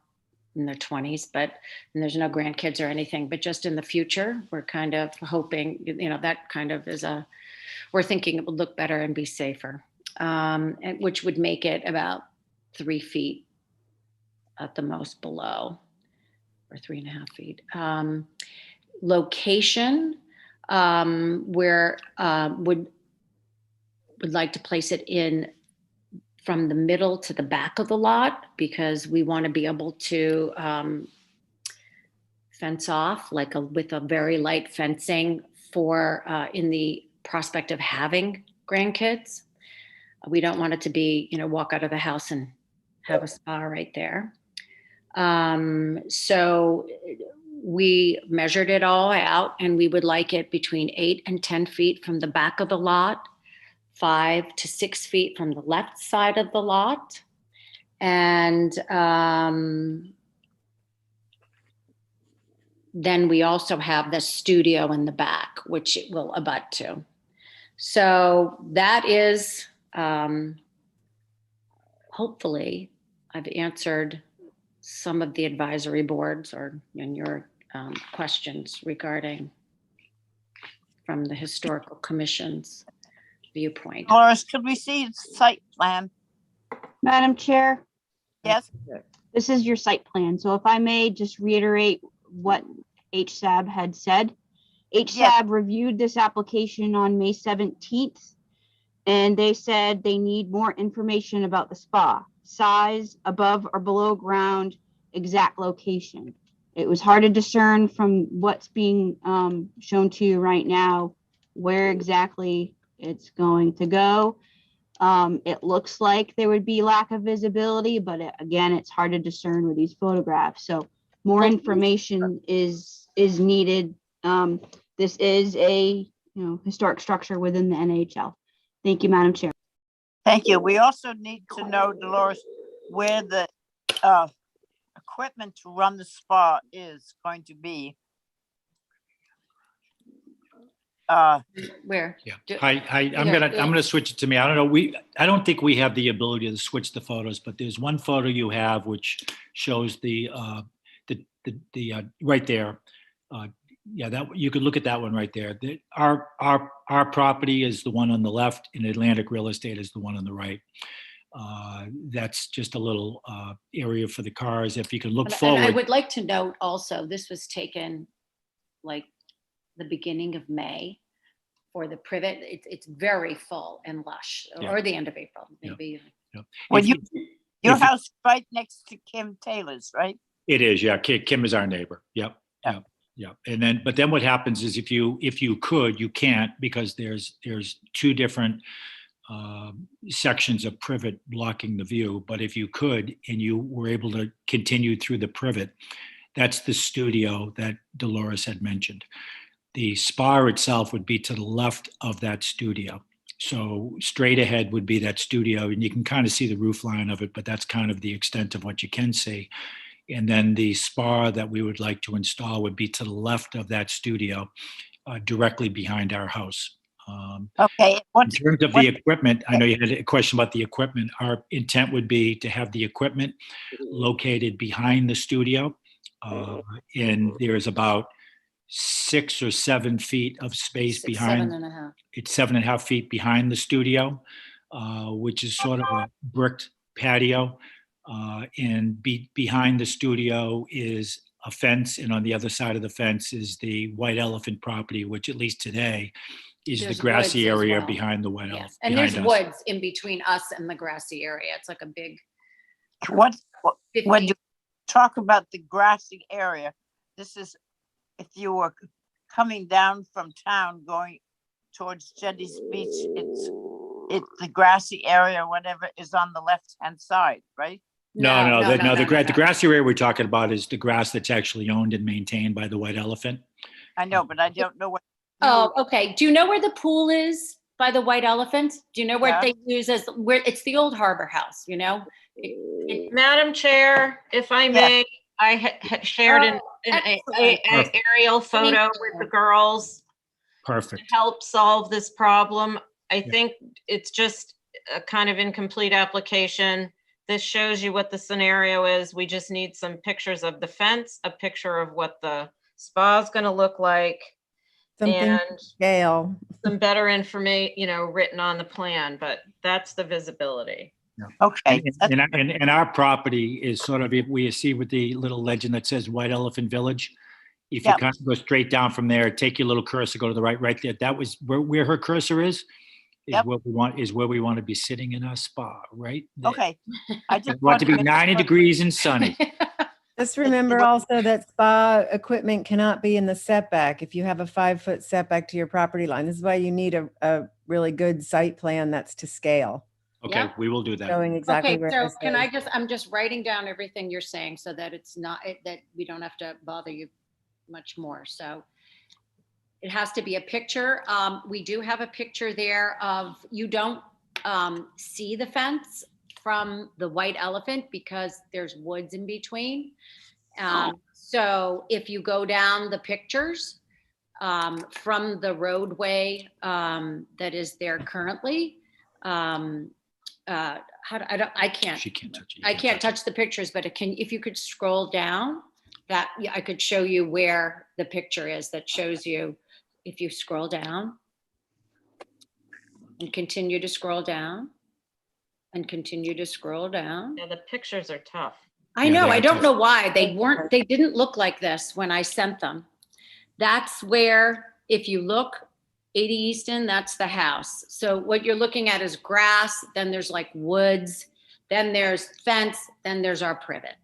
in their 20s, and there's no grandkids or anything, but just in the future, we're kind of hoping, you know, that kind of is we're thinking it would look better and be safer, and which would make it about 3 feet at the most below, or 3.5 feet. Location, where would like to place it in from the middle to the back of the lot, because we want to be able to fence off with a very light fencing for in the prospect of having grandkids. We don't want it to be, you know, walk out of the house and have a spa right there. So we measured it all out, and we would like it between 8 and 10 feet from the back of the lot, 5 to 6 feet from the left side of the lot. And then we also have the studio in the back, which it will abut to. So that is, hopefully, I've answered some of the advisory boards and your questions regarding from the Historical Commission's viewpoint. Dolores, could we see the site plan? Madam Chair, Yes. this is your site plan. So if I may just reiterate what HSAB had said. HSAB reviewed this application on May 17th, and they said they need more information about the spa, size, above or below ground, exact location. It was hard to discern from what's being shown to you right now where exactly it's going to go. It looks like there would be lack of visibility, but again, it's hard to discern with these photographs. So more information is needed. This is a historic structure within the NHL. Thank you, Madam Chair. Thank you. We also need to know, Dolores, where the equipment to run the spa is going to be. Where? Yeah. I'm gonna switch it to me. I don't know. I don't think we have the ability to switch the photos, but there's one photo you have which shows the right there. Yeah, that you could look at that one right there. Our property is the one on the left, and Atlantic Real Estate is the one on the right. That's just a little area for the cars. If you can look forward. And I would like to note also, this was taken like the beginning of May for the privet. It's very full and lush, or the end of April, maybe. Yeah. Well, your house right next to Kim Taylor's, right? It is, yeah. Kim is our neighbor. Yep. Yeah. But then what happens is if you could, you can't, because there's 2 different sections of privet blocking the view. But if you could, and you were able to continue through the privet, that's the studio that Dolores had mentioned. The spa itself would be to the left of that studio. So straight ahead would be that studio, and you can kind of see the roof line of it, but that's kind of the extent of what you can see. And then the spa that we would like to install would be to the left of that studio, directly behind our house. Okay, In terms of the equipment, I know you had a question about the equipment. Our intent would be to have the equipment located behind the studio. And there's about 6 or 7 feet of space behind. 7.5. It's 7.5 feet behind the studio, which is sort of a bricked patio. And behind the studio is a fence, and on the other side of the fence is the White Elephant property, which at least today is There's the grassy woods as area well. behind the White Yeah. Elephant. And there's behind us. woods in between us and the grassy area. It's like a big. when 50 you talk about the grassy area, this is if you were coming down from town going towards Jetty's Beach, it's the grassy area, whatever, is on the left-hand side, right? No, the grassy area we're talking about is the grass that's actually owned and maintained by the White Elephant. I know, but I don't know what. Oh, okay. Do you know where the pool is by the White Elephant? Do you know where Yeah. they use as where it's the old harbor house, you know? Madam Chair, if I may, I had shared an excellent. aerial photo with the girls Perfect. to help solve this problem. I think it's just a kind of incomplete application. This shows you what the scenario is. We just need some pictures of the fence, a picture of what the spa is going to look like, Something and scale. some better information, written on the plan, but that's the visibility. Okay. And our property is sort of, if we see with the little legend that says White Elephant Village, if you kind of go straight down from there, take your little cursor, go to the right there. That was where her cursor is where we want to be sitting in our spa, right there. Okay. I just want to be 90 degrees and sunny. Just remember also that spa equipment cannot be in the setback if you have a 5-foot setback to your property line. This is why you need a really good site plan that's to scale. Okay, Yeah. we will do that. Showing exactly Okay, where so this can is. I'm just writing down everything you're saying so that it's not, that we don't have to bother you much more. So it has to be a picture. We do have a picture there of, you don't see the fence from the White Elephant because there's woods in between. So if you go down the pictures from the roadway that is there currently, I can't. She can't touch it. I can't touch the pictures, but if you could scroll down, I could show you where the picture is that shows you. If you scroll down and continue to scroll down and continue to scroll down. Yeah, the pictures are tough. I know. I don't know why they didn't look like this when I sent them. That's where, if you look, 80 Easton, that's the house. So what you're looking at is grass, then there's like woods, then there's fence, then there's our privet.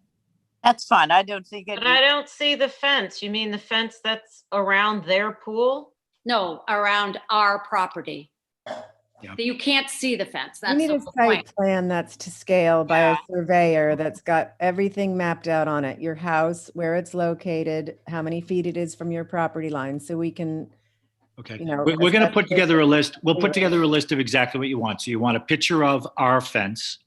That's fine. I don't think it. But I don't see the fence. You mean the fence that's around their pool? No, around our property. Yeah. You can't see the fence. We That's need the a whole site point. plan that's to scale by a surveyor that's got everything mapped out on it. Your house, where it's located, how many feet it is from your property line, so we can. Okay. You know, We're going to put assess together a list. We'll put anyway. together a list of exactly what you want. So you want a picture of our fence.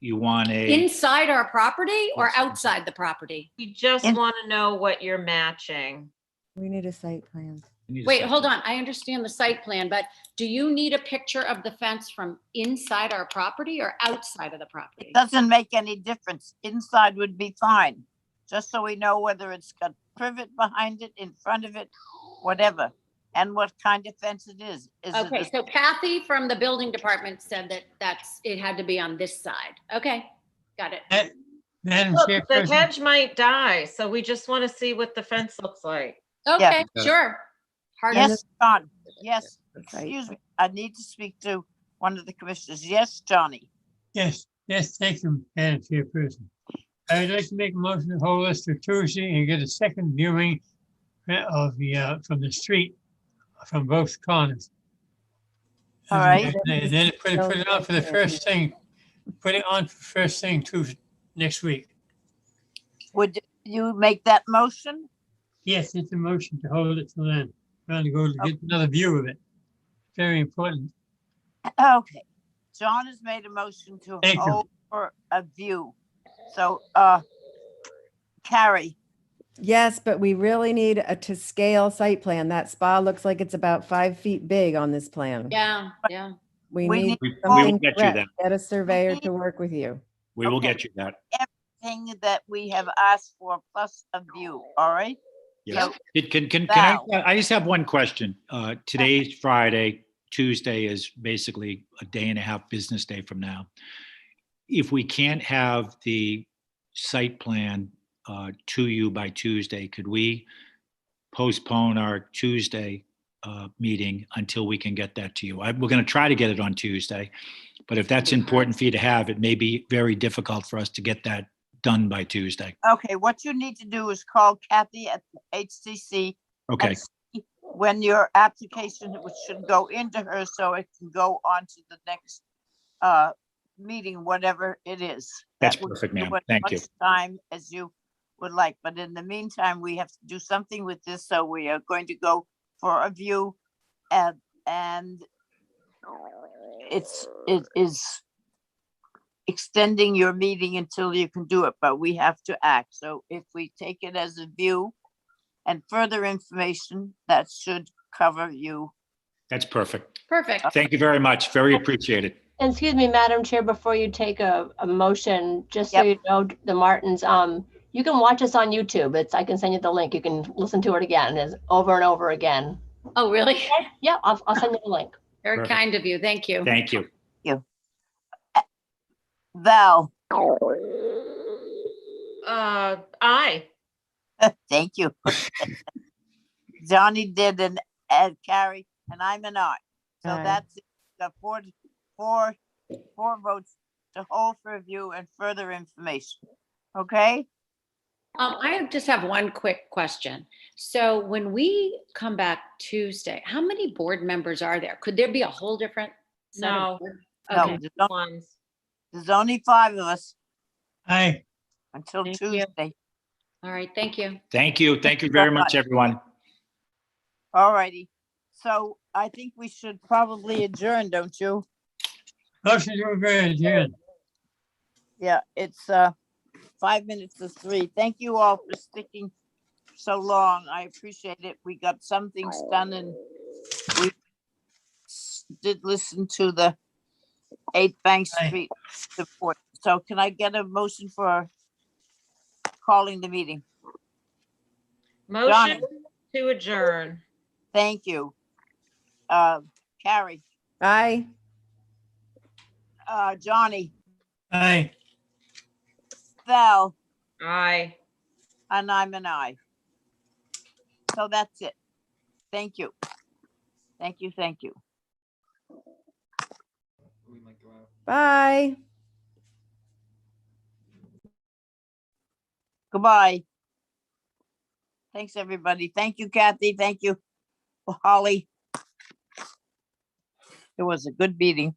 You want Inside our property or outside the property? You just want to know what you're matching. We need a site plan. Wait, hold on. I understand the site plan, but do you need a picture of the fence from inside our property or outside of the property? It doesn't make any difference. Inside would be fine, just so we know whether it's got privet behind it, in front of it, whatever, and what kind of fence it is. Okay, so Kathy from the building department said that it had to be on this side. Okay, got it. Madam Look, the Chairperson, hedge might die, so we just want to see what the fence looks like. Okay, sure. Yes, John. Yes, excuse me. I need to speak to one of the commissioners. Yes, Johnny. yes, thank you, Madam Chairperson. I would like to make a motion to hold this to Tuesday and get a second viewing of from the street from both corners. All right. And then put it on for the first thing, put it on for first thing Tuesday next week. Would you make that motion? Yes, it's a motion to hold it till then. Trying to go to get another view of it. Very important. Okay, John has made a motion to Thank you. hold for a view. So, Carrie, Yes, but we really need a to scale site plan. That spa looks like it's about 5 feet big on this plan. Yeah, yeah. We we need need We will something get you correct. that. Get a surveyor need- to work with you. We will Okay. get you that. everything that we have asked for plus a view, all right? Yes. So, Can Val. I just have one question? Today's Friday, Tuesday is basically a day and a half business day from now. If we can't have the site plan to you by Tuesday, could we postpone our Tuesday meeting until we can get that to you? We're going to try to get it on Tuesday, but if that's important for you to have, it may be very difficult for us to get that done by Tuesday. Okay, what you need to do is call Kathy at the HCC. Okay. and see when your application, which should go into her, so it can go on to the next meeting, whatever it is. That's That would perfect, give ma'am. as Thank you. much time as you would like, but in the meantime, we have to do something with this, so we are going to go for a view, and it is extending your meeting until you can do it, but we have to act. So if we take it as a view and further information, that should cover you. That's perfect. Perfect. Thank you very much. Very appreciated. And excuse me, Madam Chair, before you take a motion, just so Yep. you know, the Martins, you can watch us on YouTube. I can send you the link. You can listen to it again, it's over and over again. Oh, really? Yeah, I'll send you the link. Very Perfect. kind of you. Thank you. Thank you. Val, Aye. thank you. Johnny did and Carrie, and I'm an aye. So Aye. that's it. The four votes to hold for review and further information. Okay? I just have one quick question. So when we come back Tuesday, how many board members are there? Could there be a whole different? set of No. board- No, Okay, there's only 5 of us Aye. until Thank you. Tuesday. all right, thank you. Thank you. Thank you very much, everyone. All righty. So I think we should probably adjourn, don't you? Motion to adjourn. Yeah, it's 5 minutes to 3. Thank you all for sticking so long. I appreciate it. We got some things done and we did listen to the 8 Bank Aye. Street report. So can I get a motion for calling the meeting? Motion to adjourn. Thank you. Carrie, Aye. Johnny, Aye. Val, Aye. and I'm an aye. So that's it. Thank you. Thank you, thank you. Bye. Goodbye. Thanks, everybody. Thank you, Kathy. Thank you, Holly. It was a good meeting.